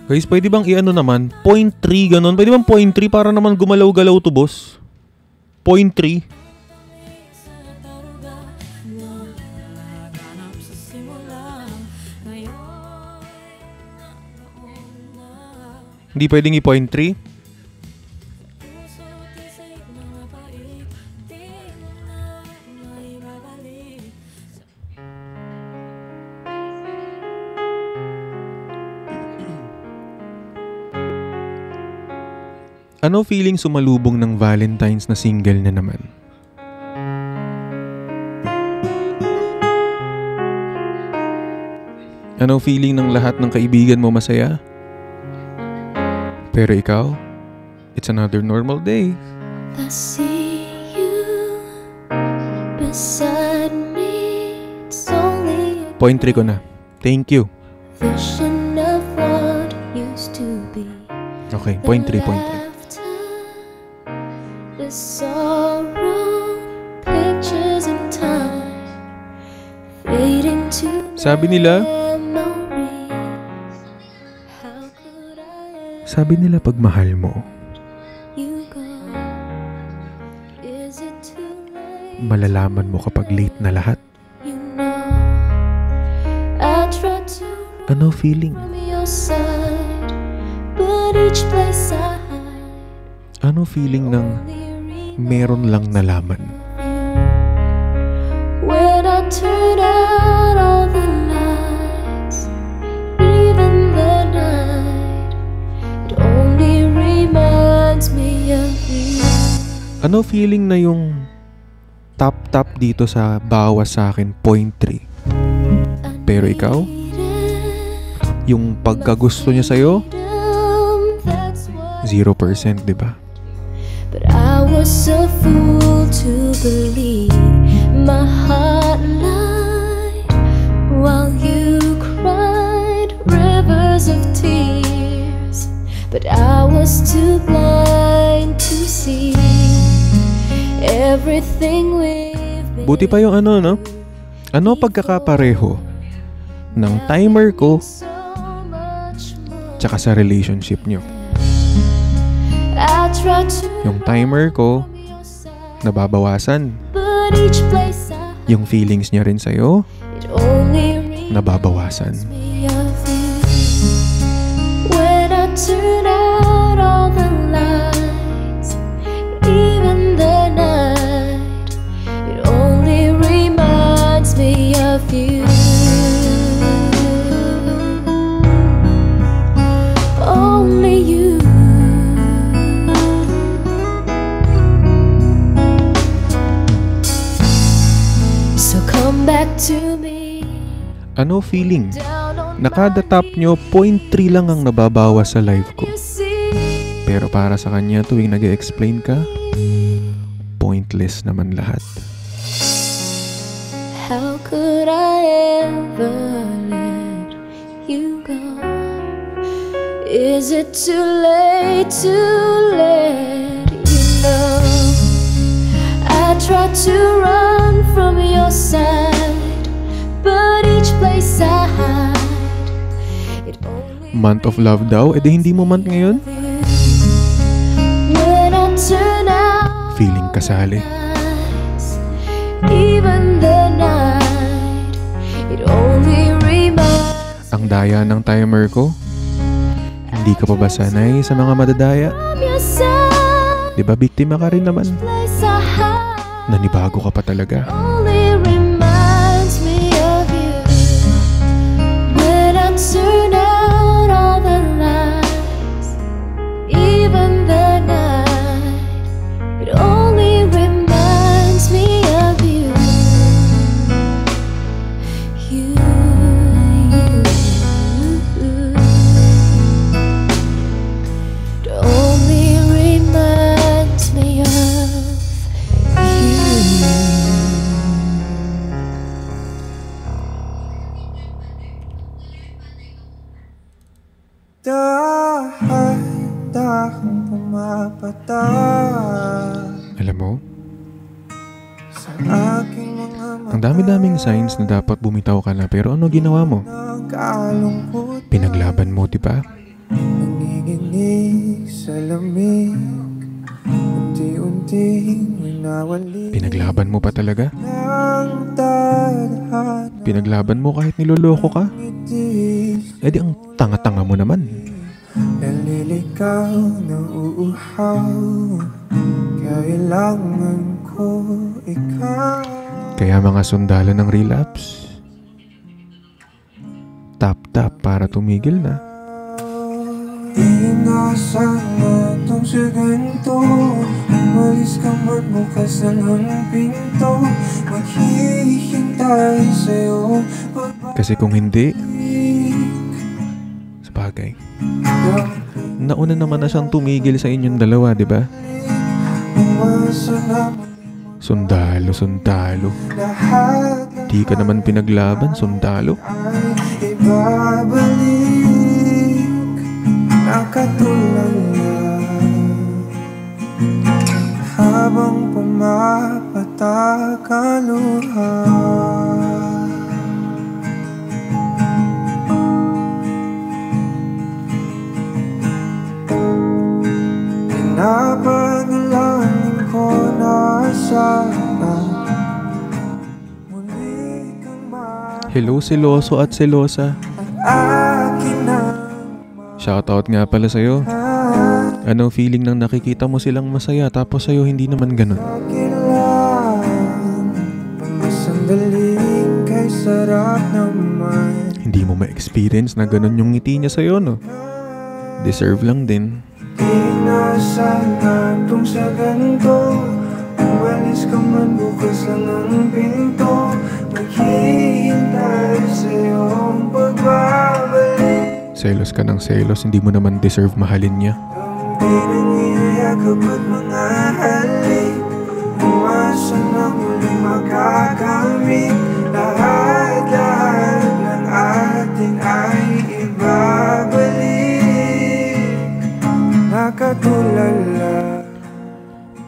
Guys, pwede bang naman? 0.3 ganun. Pwede bang 0.3 para naman gumalaw-galaw to, boss? 0.3. Hindi pwedeng i-0.3? Ano feeling sumalubong ng Valentine's na single na naman? Ano feeling ng lahat ng kaibigan mo masaya? Pero ikaw, it's another normal day. I see you beside me. It's only a 0.3 ko na. Thank you. vision of what used to be. Okay, 0.3. The sorrow, pictures in time, fading to Sabi nila, memories. How could I pag mahal mo, you go? Is it too late? malalaman mo kapag late na lahat. You know, I tried to Ano feeling? from your side, but each place I hide Ano feeling ng only meron lang nalaman? when I turn out all the lights, even the night, it only reminds me of you. Ano feeling na yung top dito sa bawas sa akin 0.3? Pero ikaw, yung pagkagusto niya sa'yo, That's what 0%, di ba? But I was a fool to believe my heart lied while you cried rivers of tears. But I was too blind to see everything we've been Buti pa yung no? Ano pagkakapareho ng timer ko so much more. tsaka sa relationship nyo? I tried to Yung timer ko, your side, nababawasan. but each place I Yung feelings niya rin sa'yo, it only reminds nababawasan. me of you. When I turn out all the lights, even the night, it only reminds me of you. Only you. So come back to me. Ano feeling? Down on Na kada top nyo, 0.3 lang ang nababawas sa live ko. you see. Pero para sa kanya, tuwing nag-explain ka, pointless naman lahat. How could I ever let you go? Is it too late to let you know? I tried to run from your side, but each place I hide, it only Month of love daw, edi hindi mo month ngayon? when I turn out Feeling kasali. eyes, even the night, it only reminds Ang daya ng timer ko, hindi ka pa ba sanay sa mga madadaya? from your side, Di ba biktima ka rin naman? place I hide, Nanibago ka pa talaga. only reminds me of you. When I turn out all the lights, even the night, it only reminds me of you. You. It only reminds me of you. Dahan-dahang pumapatak Alam mo, sa aking mga ang dami-daming signs na dapat bumitaw ka na, pero ano ginawa mo? kalungkot. Pinaglaban mo, di ba? Nanginginig sa lamig, unti-unting winawali Pinaglaban mo pa talaga? ng tadhana. Pinaglaban mo kahit niloloko ka? Itis Eh di ang tanga-tanga mo naman. nalilikaw na uuhaw, kailangan ko ikaw. Kaya mga sundalo ng relapse, tap-tap para tumigil na. Inaasahan na itong sa ganito, umalis ka magbukas ng pinto, maghihintay sa'yo Kasi kung hindi, sabagay, nauna naman na siyang tumigil sa inyong dalawa, di ba? umasa na Sundalo, sundalo. lahat na Di ka naman pinaglaban, sundalo. ay ibabalik na katulad habang pumapatak ang luha. Pinapadalangin ko na sana muli kang Hello, seloso at selosa. akin na Shoutout nga pala sa'yo. Anong feeling nang nakikita mo silang masaya tapos sa'yo hindi naman ganun? kailan pamasandaling kay sarap naman. Hindi mo ma-experience na ganun yung ngiti niya sa'yo, no? Deserve lang din. Inasahan kung sa ganito, umalis ka man bukas lang ang pinto, maghihintay sa'yo ang pagbabalik. Selos ka ng selos, hindi mo naman deserve mahalin niya. Pinangiyayakap at mga halik, umasa na muling makakamit. Lahat-lahat ng atin ay ibabalik na katulala.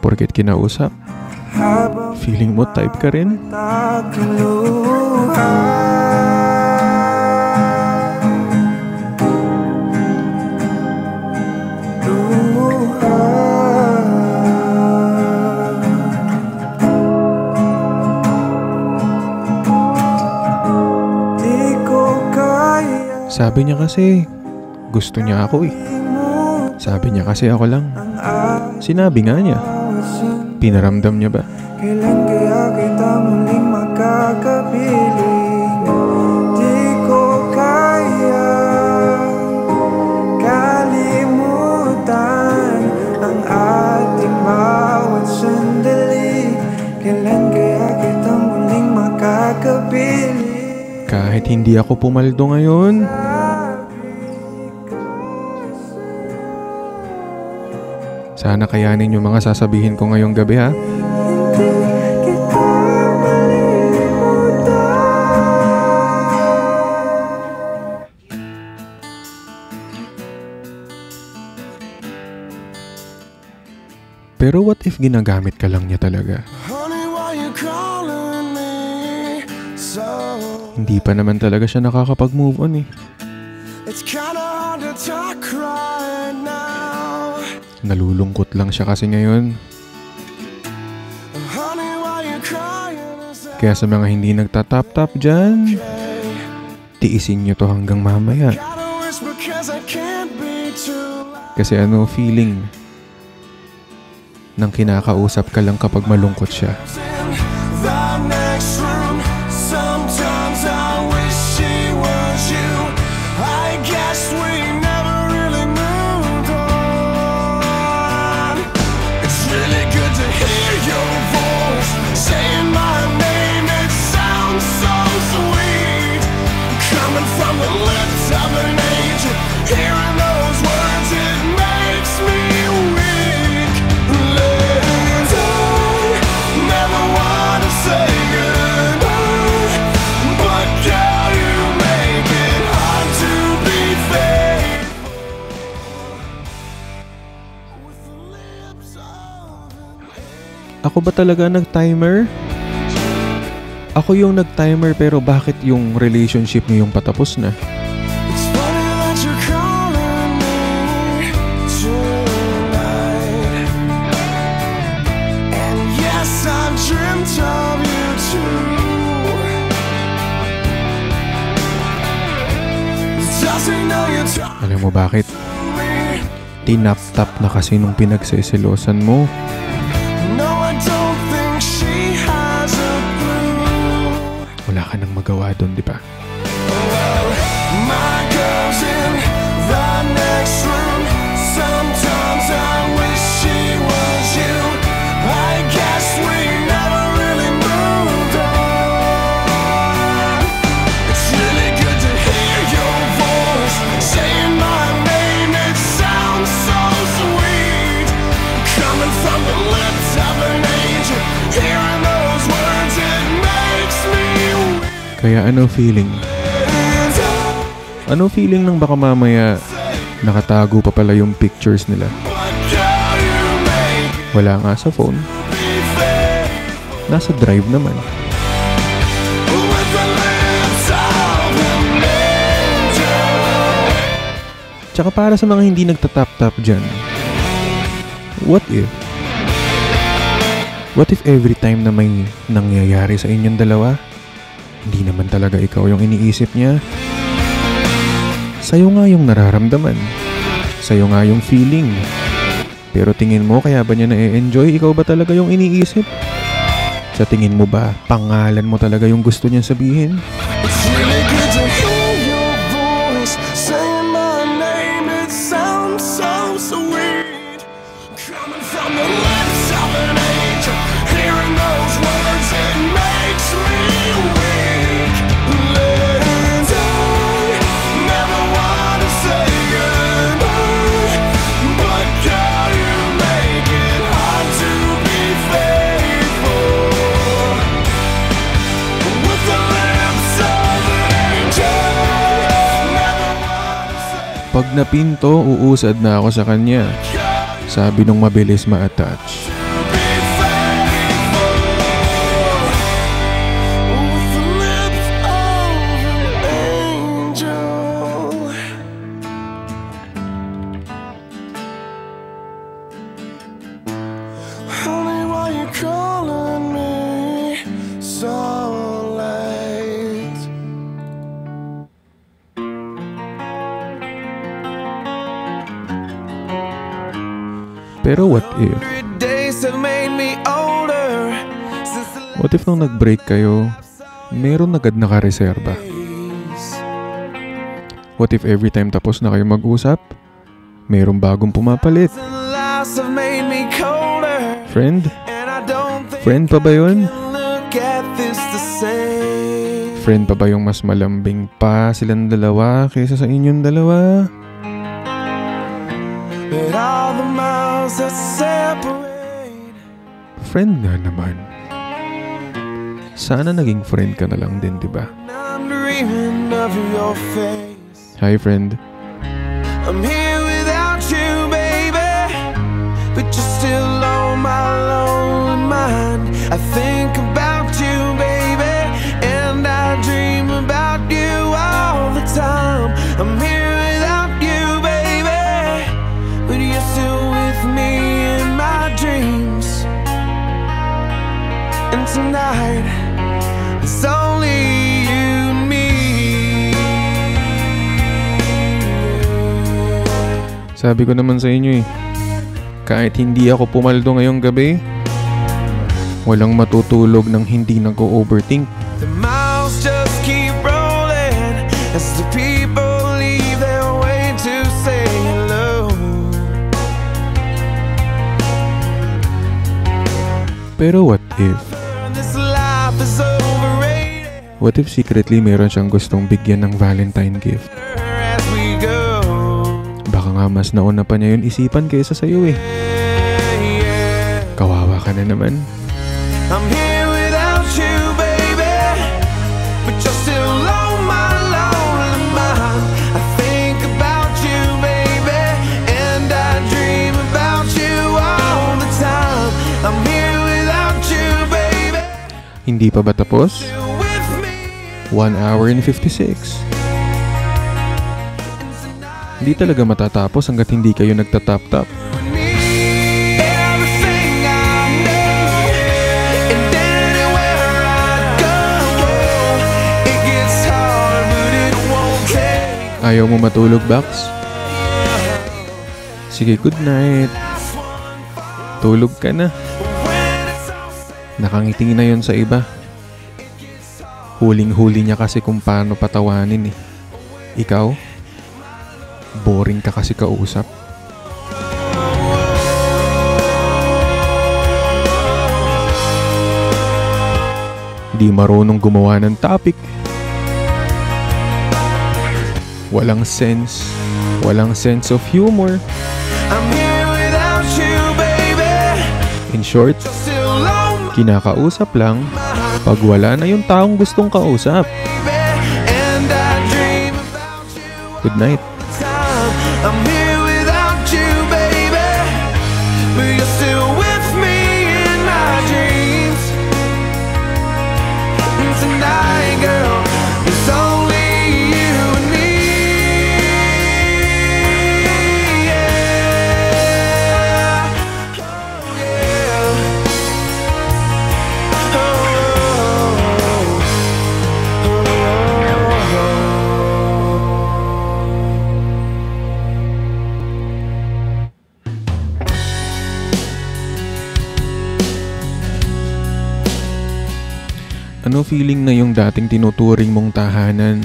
Porket kinausap, Habang feeling mo type ka rin? taking luha. Di ko kaya Sabi niya kasi, gusto niya ako eh. Sabi niya kasi ako lang. Sinabi nga niya. Pinaramdam niya ba? kailan kaya kita muling makakapiling. Di ko kaya kalimutan ang ating bawat sandali. Kailan kaya kita muling makakapiling. Kahit hindi ako pumaldo ngayon, sana kayanin yung mga sasabihin ko ngayong gabi, ha? Kita malilimutan. Pero what if ginagamit ka lang niya talaga? Honey, why you calling me so? Hindi pa naman talaga siya nakakapag-move on eh. It's kinda hard to talk right now. Nalulungkot lang siya kasi ngayon. Honey, why you crying? Is that Kaya sa mga hindi nagtatap-tap dyan, tiisin nyo to hanggang mamaya. gotta whisper 'cause I can't be too loud. Kasi ano feeling nang kinakausap ka lang kapag malungkot siya? In the next room, sometimes I wish she was you. I guess we never really moved on. It's really good to hear your voice saying my name. It sounds so sweet, coming from the lips of an angel. Hearing those words, it makes me weak. And I never wanna say goodbye, but girl, you make it hard to be faithful. Ako ba talaga nag-timer? Ako yung nag-timer pero bakit yung relationship niyo yung patapos na? It's funny that you're calling me tonight. And yes, I've dreamt of you too. Doesn't know you're talking Alam mo bakit? to me. Tinap-tap na kasi nung pinagseselosan mo. No, I don't think she has a clue. Wala ka nang magawa doon, di ba? My girl's in the next room. Sometimes I wish she was you. I guess we never really moved on. It's really good to hear your voice saying my name. It sounds so sweet, coming from the lips of an angel. Hearing those words, it makes me weak. Kaya ano feeling? Ano feeling nang baka mamaya nakatago pa pala yung pictures nila? But girl, you make Wala nga sa phone. me fair. Nasa drive naman. With the lips of an angel. Tsaka para sa mga hindi nagtatap-tap dyan, what if? What if every time na may nangyayari sa inyong dalawa, hindi naman talaga ikaw yung iniisip niya? Sa'yo nga yung nararamdaman. Sa'yo nga yung feeling. Pero tingin mo kaya ba niya na-enjoy? Ikaw ba talaga yung iniisip? Sa tingin mo ba, pangalan mo talaga yung gusto niya sabihin? It's really good to hear your voice saying my name. It sounds so sweet, coming from the lips of an angel. Hearing those words, it makes me weak. And I never want to say goodbye, but girl, you make it hard to be faithful. With the lips of an angel, never want to say Pag napinto, uusad na ako sa kanya. Sabi nung mabilis ma-attach. to be faithful. With the lips of an angel. Honey, why you calling me so late? Pero what if? Days have made me older since the What if nung nag-break kayo, meron agad nakareserba? days. What if every time tapos na kayo mag-usap, merong bagong pumapalit? And lies have made me colder, Friend? and I don't think Friend pa ba yun? I look at this the same. Friend pa ba yung mas malambing pa silang dalawa kaysa sa inyong dalawa? But all the miles that separate, Friend nga naman. Sana naging friend ka na lang din, di ba? I'm dreaming of your face. Hi, friend. I'm here without you, baby, but you're still on my lonely mind. I think about you, baby, and I dream about you all the time. I'm here without you, baby, but you're still with me in my dreams. And tonight, it's only you and me. Sabi ko naman sa inyo kahit hindi ako pumaldo ngayong gabi, walang matutulog ng hindi nag-overthink. The miles just keep rolling as the people leave their way to say hello. Pero what if? This life is overrated What if secretly meron siyang gustong bigyan ng Valentine gift? as we go. Baka nga mas nauna pa niya yun isipan kaysa sa'yo eh. Yeah. Kawawa ka na naman. I'm here without you, baby, but you're still on my lonely mind. I think about you, baby, and I dream about you all the time. I'm here without Hindi pa ba tapos? 1 hour and 56. Hindi talaga matatapos hanggat hindi kayo nagtatap-tap. Ayaw mo matulog, Bax? Sige, good night. Tulog ka na. Nakangiti na yon sa iba. Huling-huli niya kasi kung paano patawanin eh. Ikaw, boring ka kasi kausap. Di marunong gumawa ng topic. Walang sense of humor. In short, kinakausap lang pag wala na yung taong gustong kausap. Good night. I'm here without you, baby, but you're still with me in my dreams. And tonight, girl, it's only you and me. Yeah. Ano feeling na yung dating tinuturing mong tahanan?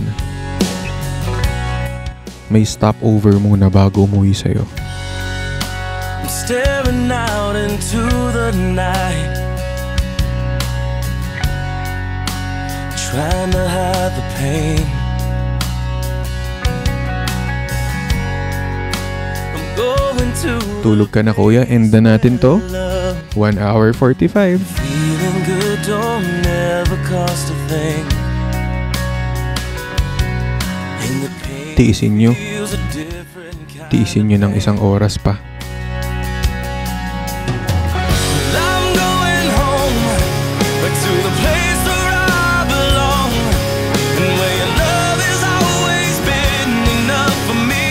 May stopover muna bago umuwi sa'yo. I'm staring out into the night, trying to hide the pain. I'm going to Tulog ka na kuya, end na natin to. love. 1 hour 45. Feeling good don't never cost a thing. And the pain Tiisin nyo. feels a different kind. Tiisin nyo ng isang oras pa. I'm going home, back to the place where I belong, and where your love has always been enough for me.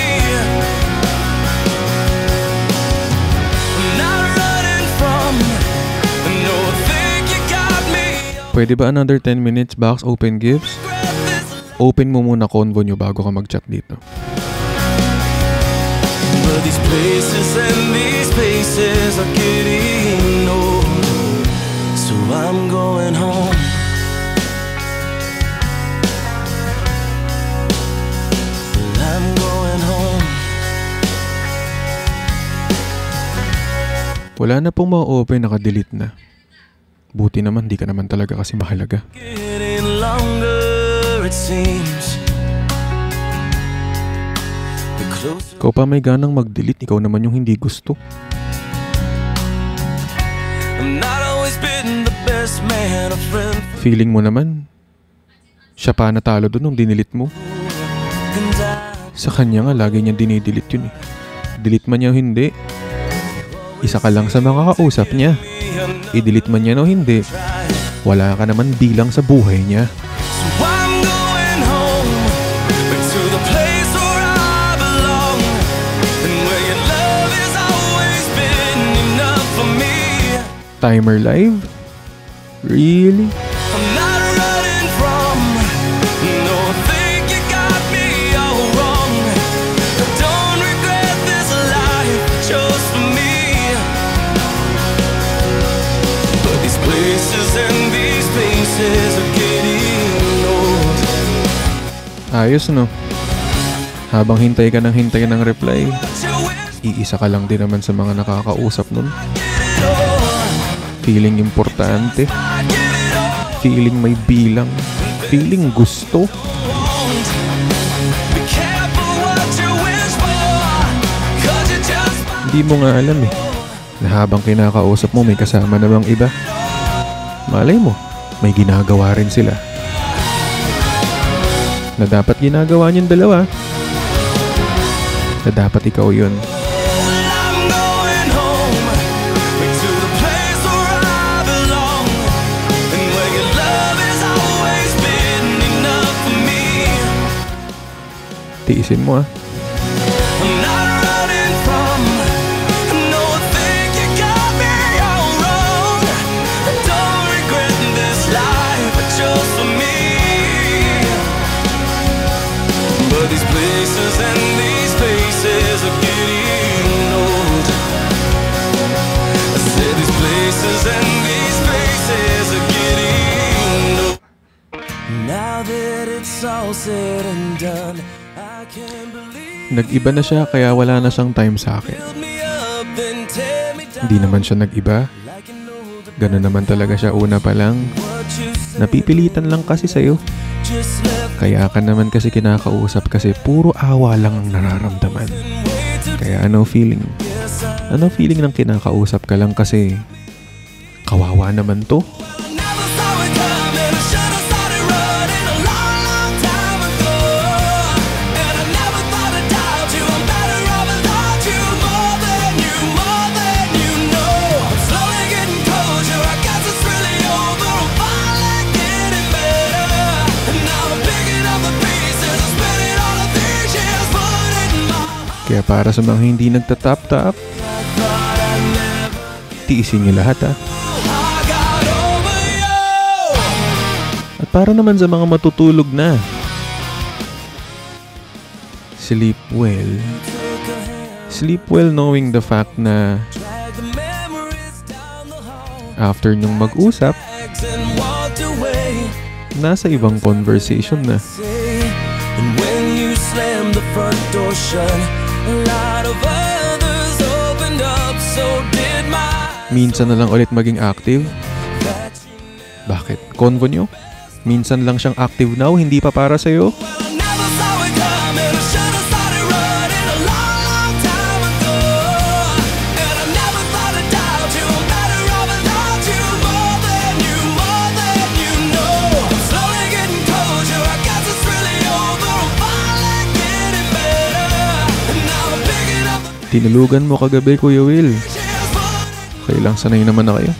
I'm not running from, no, I think you got me. Pwede ba another 10 minutes box open gifts? Open mo muna convo nyo bago ka mag-chat dito. But these places and these spaces are getting old, so I'm going home. Well, I'm going home. Wala na pong ma-open, naka-delete na. Buti naman, di ka naman talaga kasi mahalaga. Getting longer, it seems. The closer Ikaw pa may ganang mag-delete, ikaw naman yung hindi gusto. I'm not always been the best man, a friend, Feeling mo naman, siya pa natalo doon nung dinilit mo. and I Sa kanya nga, lagi niya dinidelete yun eh. Delete man niya o hindi, isa ka lang sa mga kausap niya. I-delete man niya o hindi, wala ka naman bilang sa buhay niya. So I'm going home, back to the place where I belong, and where your love has always been enough for me. Timer live? Really? I'm not running from, no, I think you got me all wrong. I don't regret this life I chose for me. But these places and these spaces are getting old. Ayos no? Habang hintay ka ng reply, iisa ka lang din naman sa mga nakakausap nun. Feeling importante, feeling may bilang, feeling gusto. Be careful what you wish for, 'cause you just Hindi mo nga alam eh, na habang kinakausap mo may kasama namang iba. Malay mo, may ginagawa rin sila. Na dapat ginagawa niyong dalawa. Na dapat ikaw yun. I'm going home, back to the place where I belong, and where your love Tiisin mo ah. I'm not running from, no, I think you got me all wrong. I don't regret this life, I chose for me. But these places and these faces are getting old. I said these places and these faces are getting old. Now that it's all said and done, I can't believe Nag-iba na siya kaya wala na siyang time sa akin. me up and tear me down Hindi naman siya nag-iba. like an old Ganun naman talaga siya una pa lang. what you said. Napipilitan lang kasi sa'yo. Just left Kaya ka naman kasi kinakausap kasi puro awa lang ang nararamdaman. way too Kaya ano feeling? Ano feeling ng kinakausap ka lang kasi kawawa naman to? never saw it coming. I should have started running a long, long time ago. And I never thought I'd doubt you. I'm better off without you. More than you know. I'm slowly getting closure. I guess it's really over. I'm finally getting better. And now I'm picking up the pieces and spinning all of these years, put it in my heart. Kaya para sa mga hindi nagtatap-tap, tiisin niyo lahat ah. I got over you. At para naman sa mga matutulog na, sleep well. Sleep well knowing the fact na Drag the memories down the hall. after nyong mag-usap, And walked away. nasa ibang conversation na. Say, and when you slammed the front door shut, a lot of others opened up. So did my. Minsan na lang ulit maging active. Bakit? Convo nyo? Minsan lang siyang active now, hindi pa para sa'yo? I never saw it coming. I should have started running a long, long time ago. And I never thought I'd doubt you. I'm better off without you. More than you know. I'm slowly getting closure. I guess it's really over. I'm finally getting better. And now I'm picking up the Tinulugan mo kagabi, Kuya Will. pieces, put Okay lang, sanay naman na kayo.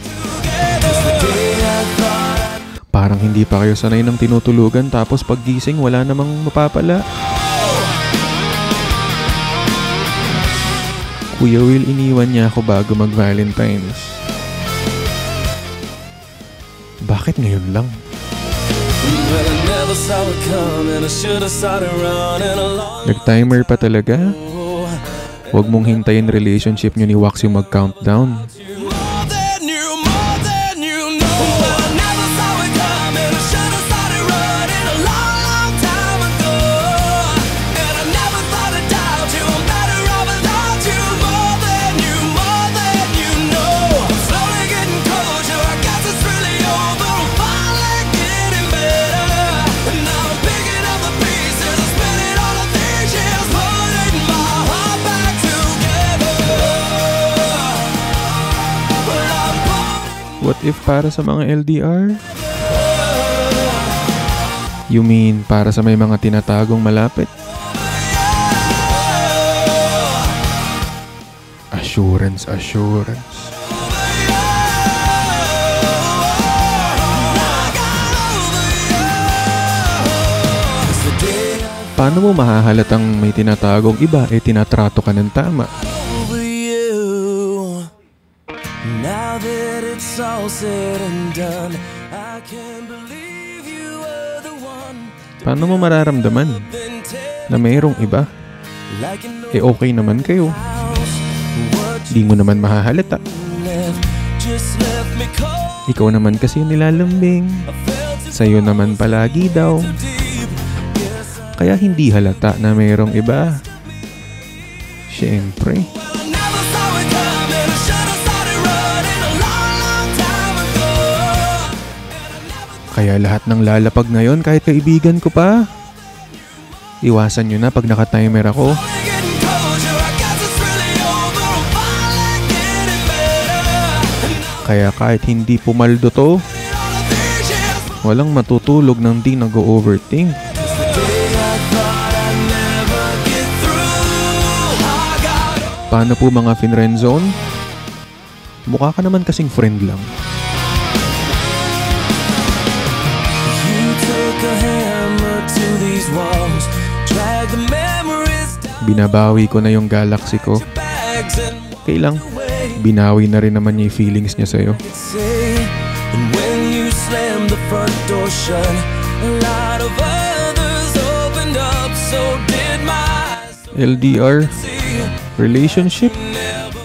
Parang hindi pa kayo sanay ng tinutulugan tapos paggising wala namang mapapala. Kuya Will, iniwan niya ako bago mag-Valentine's. Bakit ngayon lang? Well, I never saw it coming. I should have started running along. Nag-timer pa talaga? Huwag mong hintayin relationship nyo ni Wax yung mag-countdown. More than you know. Well, I never saw it coming. I should have started running a long, long time ago. And I never thought I'd doubt you. I'm better off without you. More than you know. I'm slowly getting closure. I guess it's really over. I'm finally getting better. And now I'm picking up the pieces and spinning all of these years, putting my heart back together. Well, I'm putting What if para sa mga LDR? You mean para sa may mga tinatagong malapit? Assurance. Paano mo mahahalatang may tinatagong iba tinatrato ka ng tama? over you. Now that it's all said and done, I can't believe you were the one. Paano mo mararamdaman Then tell na mayroong iba? like an Okay naman kayo. house. What Di mo naman mahahalata. you left just left me cold. Ikaw naman kasi yung nilalambing. I felt it Sa'yo naman palagi daw. deep. Yes, Kaya hindi halata na mayroong iba. Siyempre. I never saw it coming. I should have started running a long, long time ago. Kaya lahat ng lalapag ngayon kahit kaibigan ko pa. Iwasan nyo na pag naka-timer ako. Getting closure. I guess it's really over. I'm finally getting better. Kaya kahit hindi pumaldo to, All of these years, walang matutulog ng di nag-overthink. Paano po mga friend zone? Mukha ka naman kasing friend lang. you took a hammer to these walls, drag the memories Binabawi ko na yung Galaxy ko. Okay lang. Binawi na rin naman niya yung feelings niya sa'yo. And when you slam the front door shut, a lot of others opened up, so did my LDR, relationship,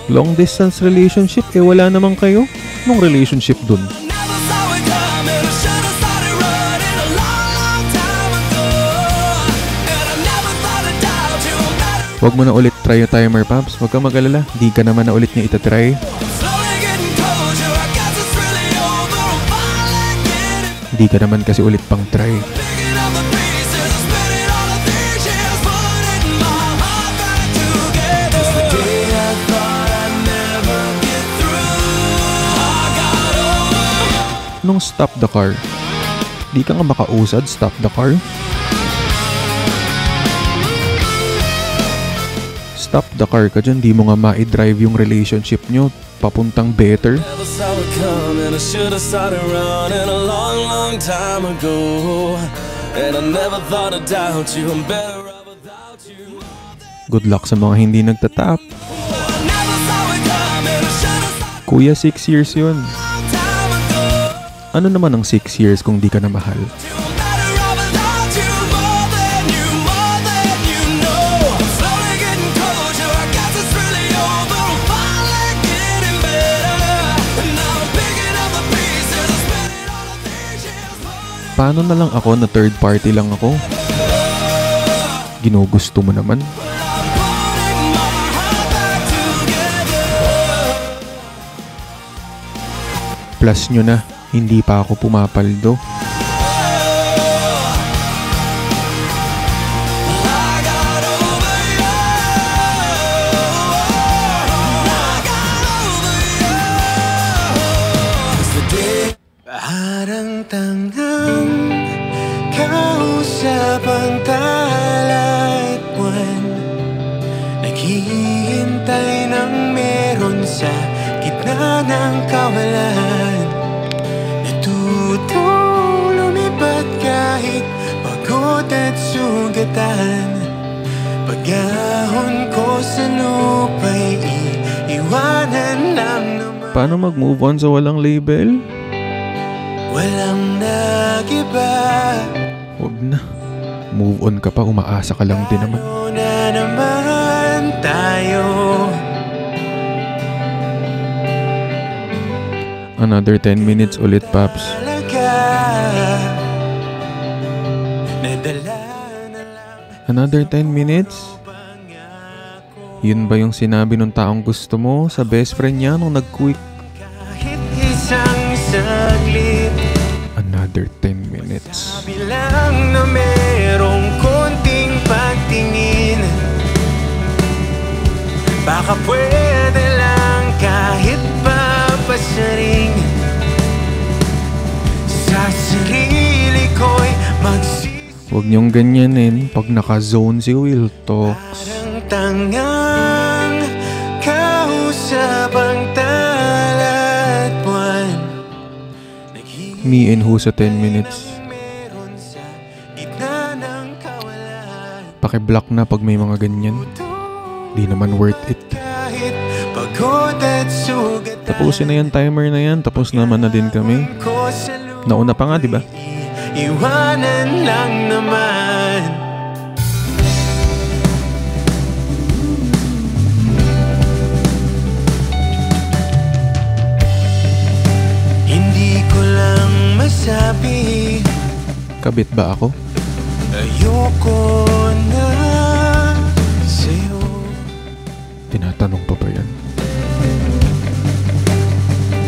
long distance relationship, wala naman kayo. Anong relationship dun? never saw it coming. I should have started running a long, long time ago. And I never thought I'd doubt you. I'm better Huwag mo na ulit try yung timer, Paps. Huwag ka mag-alala. Di ka naman na ulit niya itatry. slowly getting closure. I guess it's really over. I'm finally getting Di ka naman kasi ulit pang try. picking up the pieces, spinning all the things she has putting my heart back together. It's the day I thought I'd never get through. I got over. Nung stop the car, di ka nga makausad, stop the car. Stop the car ka dyan, di mo nga ma-drive yung relationship nyo papuntang better. Never saw it coming. I should have started running a long, long time ago. And I never thought I'd doubt you. I'm better off without you. Good luck sa mga hindi nagtatap. Never saw it coming. I should have started Kuya, 6 years yun. a long time ago. Ano naman ang 6 years kung di ka na mahal? I'm better off without you. More than you know. I'm slowly getting closure. I guess it's really over. I'm finally getting better. And now I'm picking up the pieces. I'm spinning all the things she has put. Paano na lang ako na third party lang ako? Ginugusto mo naman. Putting my heart back together. Plus nyo na, hindi pa ako pumapaldo. Parang tangang kausap ang talatwan, naghihintay ng meron sa gitna ng kawalan. Natutong lumipat kahit pagod at sugatan. Pag-ahon ko sa lupa'y iiwanan lang naman. Paano mag-move on sa walang label? Walang nagiba. Huwag na. Move on ka pa, umaasa ka lang din naman. Ano na naman tayo? Another 10 minutes ulit, Paps. Talaga nadala na lang Another 10 minutes? Yun ba yung sinabi ng taong gusto mo sa best friend niya nung nag-quick? kahit isang saglit. Another 10 minutes. Bilang na merong konting pagtingin, baka pwede lang kahit papasaring. Sa sarili ko'y magsisisi. Huwag niyong ganyanin pag naka-zone si Will Talks. Parang tangang kausap ang talatwan. Me and who sa 10 minutes. Meron sa gitna ng kawalan. Paki-block na pag may mga ganyan. Di naman worth it. Kahit pagod at sugat Tapusin na yan, timer na yan. Tapos naman na din kami. ko sa lupa, Nauna pa nga, di ba? iwanan lang naman. Hindi ko lang masabi, Kabit ba ako? ayoko na sa'yo. Tinatanong pa ba yan?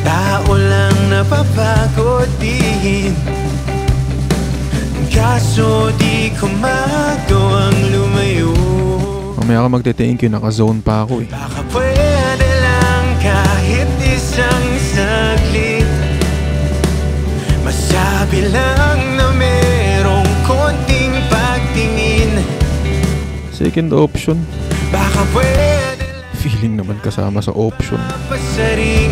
Tao lang napapagod din, kaso di ko magawang lumayo. Mamaya ka magte-thank you, naka-zone pa ako eh. Baka pwede lang kahit isang saglit, masabi lang na merong konting pagtingin. Second option. Baka pwede lang Feeling naman kasama sa option. pasaring.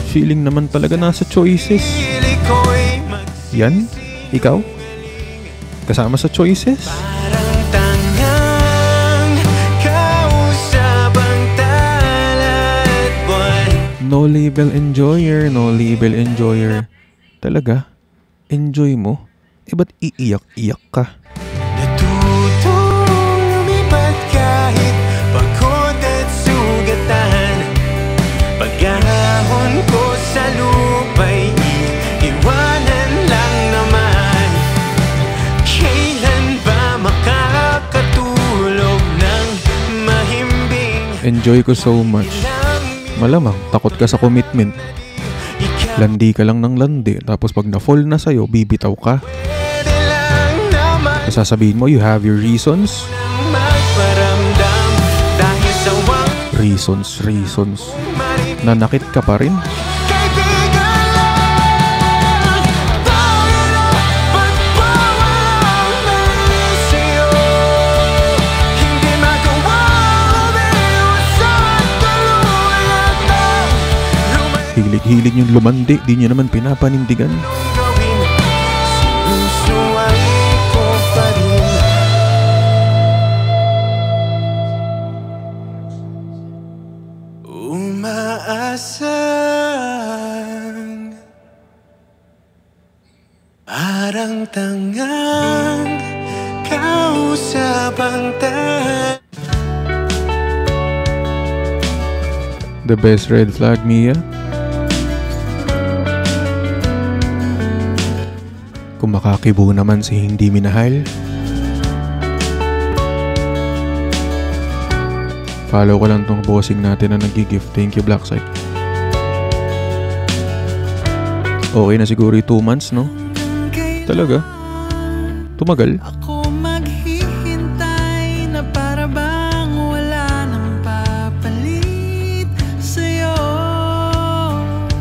Feeling naman talaga nasa choices. Pili ko'y Yan? Ikaw? Kasama sa choices? parang tangang No label enjoyer, no label enjoyer. Talaga? Enjoy mo? Ba't iiyak-iyak ka? Natutong lumipat kahit pagod at sugatan. Pag-ahon ko sa lupa'y iiwanan lang naman. Kailan ba makakatulog ng mahimbing? Enjoy ko so much. Malamang, takot ka sa commitment. Landi ka lang ng landi, tapos pag na-fall na sa'yo, bibitaw ka. Sasabihin mo, you have your reasons. Reasons. Nanakit ka pa rin. Hilig-hilig yung lumandi, di niya naman pinapanindigan. Umaasang parang tangang kausap ang The best red flag, Mia. Kung makakibo naman si hindi minahal. Follow ko lang tong bossing natin na nag-gift. Thank you, Blackside. Okay na siguro yung 2 months, no? Talaga? Tumagal? Ako maghihintay na para bang wala nang papalit sa'yo.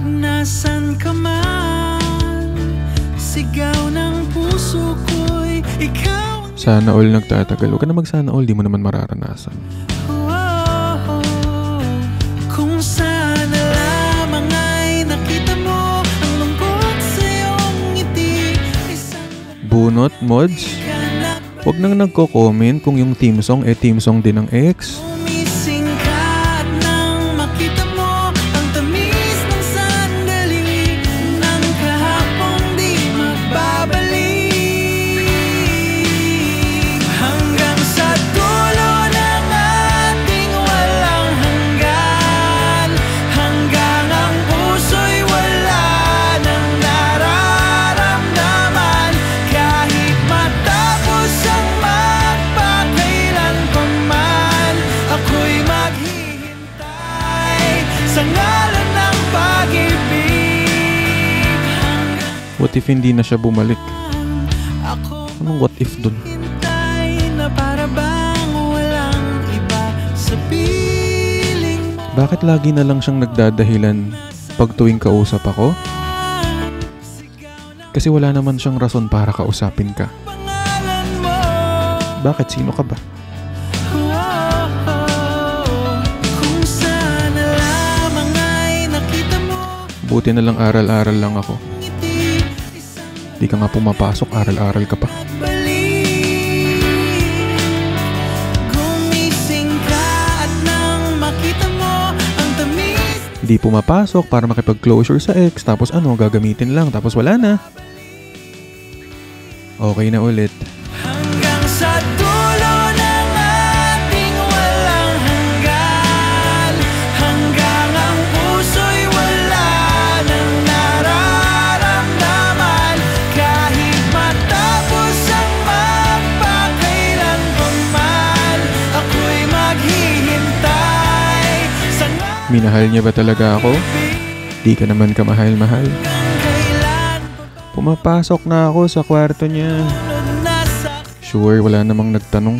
Nasaan ka man? Sigaw ng puso ko'y ikaw. Sana all nagtatagal. Huwag ka na magsana all, di mo naman mararanasan. Kung sana lamang ay nakita mo ang lungkot sa iyong ngiti. Bunot, mods? Huwag nang nagko-comment kung yung team song team song din ng ex. Umising ka at nang makita mo ang tamis ng sandali ng kahapong di magbabalik. Hanggang sa dulo ng ating walang hanggan. Hanggang ang puso'y wala nang nararamdaman. Kahit matapos ang magpakailan pa man, ako'y maghihintay sa ngalan ng pag-ibig. What if hindi na siya bumalik? Ako Anong what if dun? hintay na para bang walang iba sa piling mo. Bakit lagi na lang siyang nagdadahilan pag tuwing kausap ako? Kasi wala naman siyang rason para kausapin ka. Pangalan mo. Bakit? Sino ka ba? Kung sana lamang ay nakita mo Buti na lang aral-aral lang ako. ngiti Di ka nga pumapasok, aral-aral ka pa. balik. Gumising ka at nang makita mo ang tamis. Di pumapasok para makipag-closure sa ex, tapos gagamitin lang, tapos wala na. Okay na ulit. Hanggang sa dulo ng ating walang hanggan. Hanggang ang puso'y wala nang nararamdaman. Kahit matapos ang magpakailan pa man, ako'y maghihintay sa Minahal niya ba talaga ako? Di ka naman kamahal-mahal. kailan Pumapasok na ako sa kwarto niya. nasa Sure, wala namang nagtanong.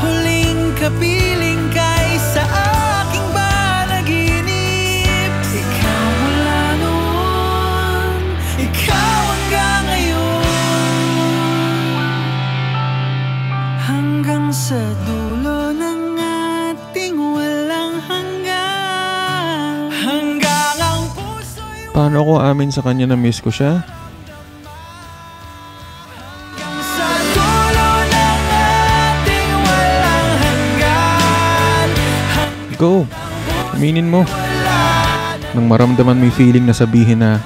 huling kapiling kay sa aking panaginip. Ikaw mula noon, ikaw hanggang ngayon. Hanggang sa dulo ng ating walang hanggan. Hanggang ang puso'y Paano ko amin sa kanya na miss ko siya? hanggang sa dulo ng ating walang hanggan. Go! Aminin mo. Wala na Nang maramdaman may feeling na sabihin na,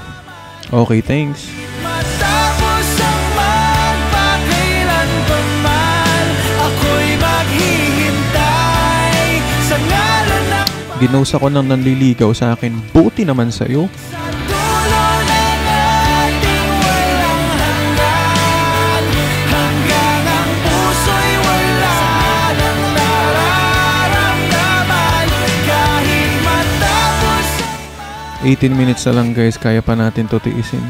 okay, thanks. Matapos ang magpakailanman, ako'y maghihintay sa ngalan ng Ginos ako ng nanliligaw sa akin, buti naman sa'yo. sa dulo ng ating walang hanggan, hanggang ang puso'y wala nang nararamdaman. Kahit matapos 18 minutes na lang guys, kaya pa natin to tiisin.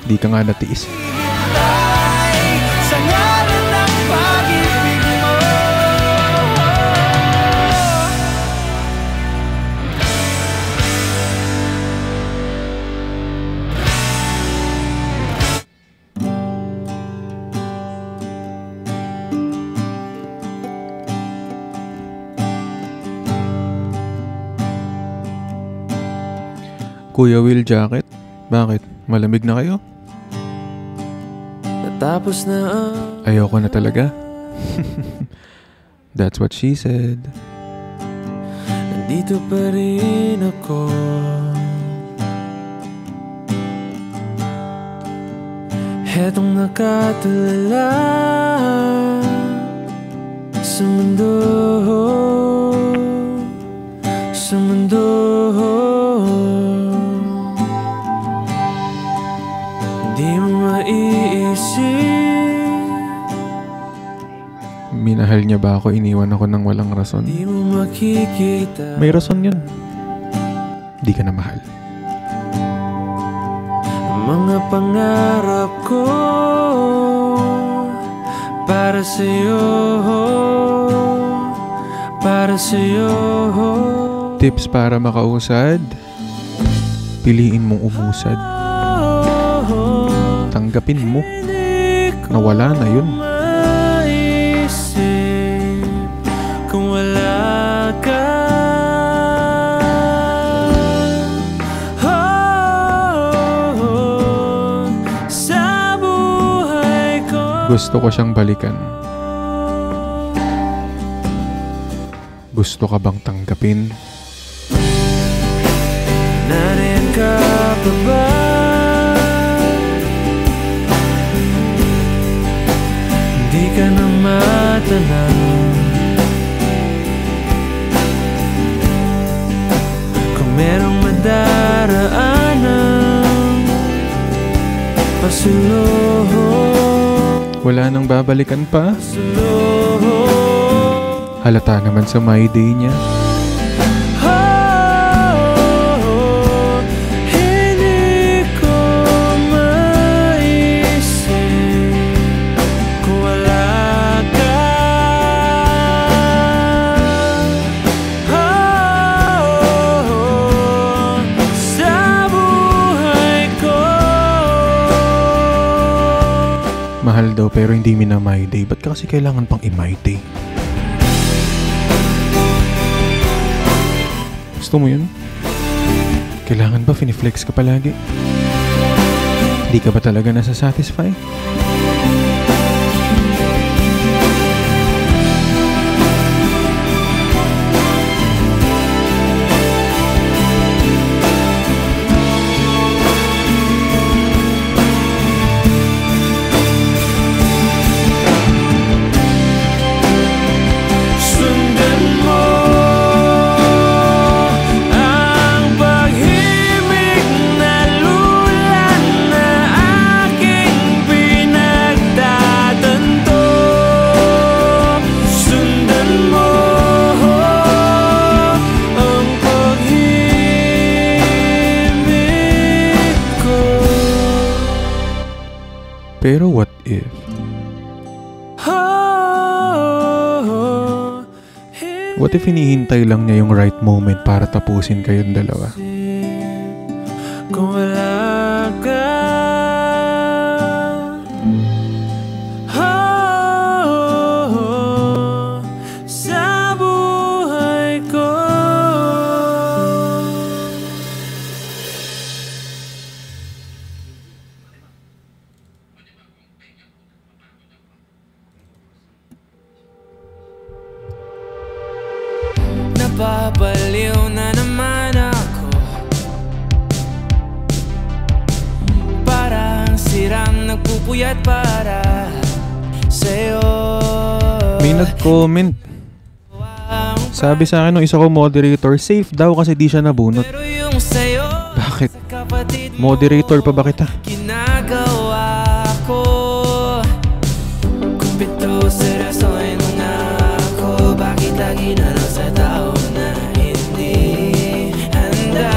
Di ka nga natiis. ay sa ngalan ng pag-ibig mo. Kuya Will jacket? Bakit? Malamig na kayo? Natapos na ang Ayoko na talaga. That's what she said. nandito pa rin ako. Hetong nakatulala sa mundo, sa mundo. Di mo maiisip. Minahal niya ba ako? Iniwan ako ng walang rason. Di mo makikita. May rason yun. Di ka na mahal. Ang mga pangarap ko para sa'yo, para sa'yo. Tips para makausad? Piliin mong umusad. Tanggapin mo na wala na yun. Maisip kung wala ka. Sa buhay ko. Gusto ko siyang balikan. Gusto ka bang tanggapin? Nariyan ka pa ba? Di ka na matanaw. Kung merong madaraanan pasulong, Wala nang babalikan pa? pasulong. Halata naman sa my day niya. Hindi ko maisip kung wala ka. Sa buhay ko. Mahal daw pero hindi mina my day. Ba't ka kasi kailangan pang i-my day? Gusto mo yun? Kailangan ba finiflex ka palagi? Di ka ba talaga nasa-satisfy? Sundan mo ang pag-ibig na lulan na aking pinagtatanto. Sundan mo ang pag-ibig ko. Pero what if? What if hinihintay lang niya yung right moment para tapusin kayong dalawa? Kung wala ka. Sa buhay ko. Napapaliw na naman ako pupuyat para sa'yo. May nag-comment. Sabi sa akin ng isa ko moderator, safe daw kasi di siya nabunot. Pero yung sa'yo, Bakit? kapatid Moderator pa ba kita? ginagawa ko. Kumpito seryoso ay mga ako. Bakit lagi na lang sa tao na hindi handa?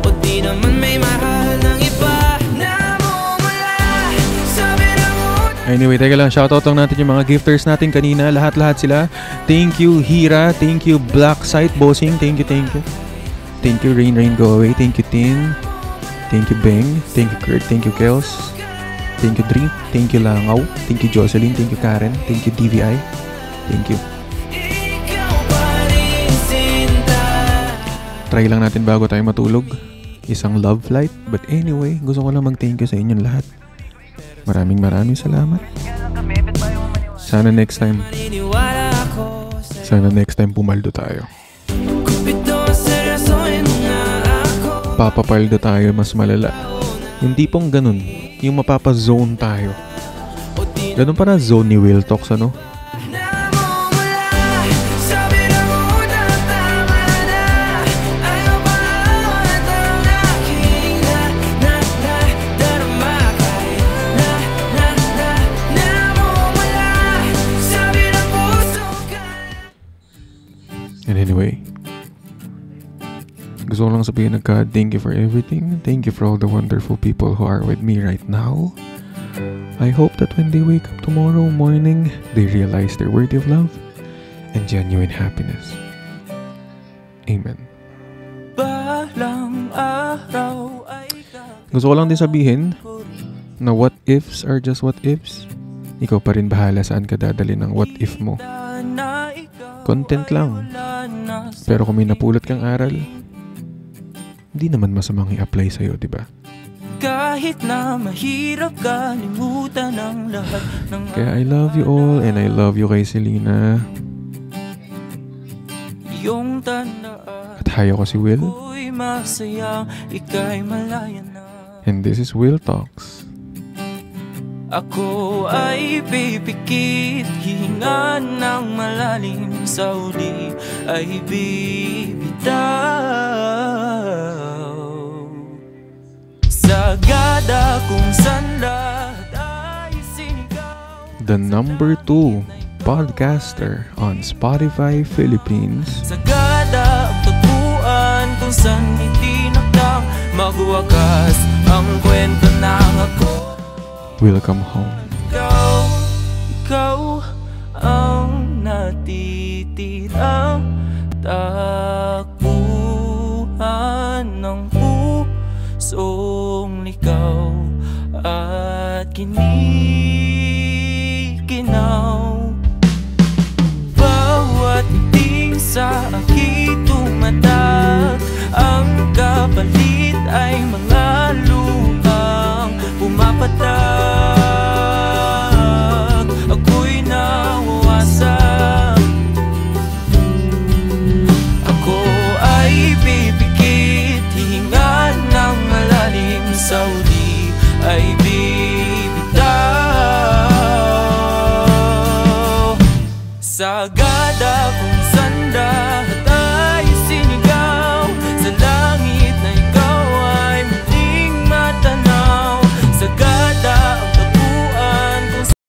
O di naman may mahal ng iba na mumula. Sabi na mo Anyway, teka lang, shoutout lang natin yung mga gifters natin kanina. Lahat-lahat sila. Thank you, Hira. Thank you, Black Site Bossing. Thank you, thank you. Thank you, Rain Go Away. Thank you, Tin. Thank you, Beng. Thank you, Kurt. Thank you, Kels. Thank you, Dri. Thank you, Langaw. Thank you, Jocelyn. Thank you, Karen. Thank you, DVI. Thank you. ikaw pa rin sinta. Try lang natin bago tayo matulog. Isang love flight. But anyway, gusto ko lang mag-thank you sa inyong lahat. Maraming salamat. Sana next time Maniniwala ako sa'yo. pumaldo tayo. Kumpito seryoso ay mga ako. Papapaldo tayo mas malala. Yung tipong ganun. Yung mapapa-zone tayo. O di Ganun pa na zone ni Will Talks, ano? na mumula. Sabi na mo na tama na. Ayaw pa at ang aking darama. Kahit na mumula. Sabi ng puso ka. And anyway, gusto ko lang sabihin na God, thank you for everything. Thank you for all the wonderful people who are with me right now. I hope that when they wake up tomorrow morning, they realize they're worthy of love and genuine happiness. Amen. Balang araw ay Gusto ko lang din sabihin na what ifs are just what ifs. Ikaw pa rin bahala saan ka dadali ng what if mo. na ikaw Content lang. wala na sa Pero kung may napulot kang aral, hindi naman masamang i-apply sa'yo, di ba? kahit na mahirap kalimutan ang lahat ng Kaya I love you all and I love you kay Selena. iyong tandaan. At hi ako si Will. Ako'y masaya, ika'y malaya na. And this is Will Talks. Ako ay pipikit, hihinga ng malalim, sa uli ay bibitaw. Sagada kung saan lahat ay sinigaw. The number 2 podcaster on Spotify Philippines. Sagada ang tagpuan kung saan itinakdang magwakas ang kwento ng ako. Welcome home. Ikaw ang natitirang takbuhan ng pusong ligaw at kinikinaw. Bawat iting sa aking tumatak, ang kapalit ay mga luhang pumapatay.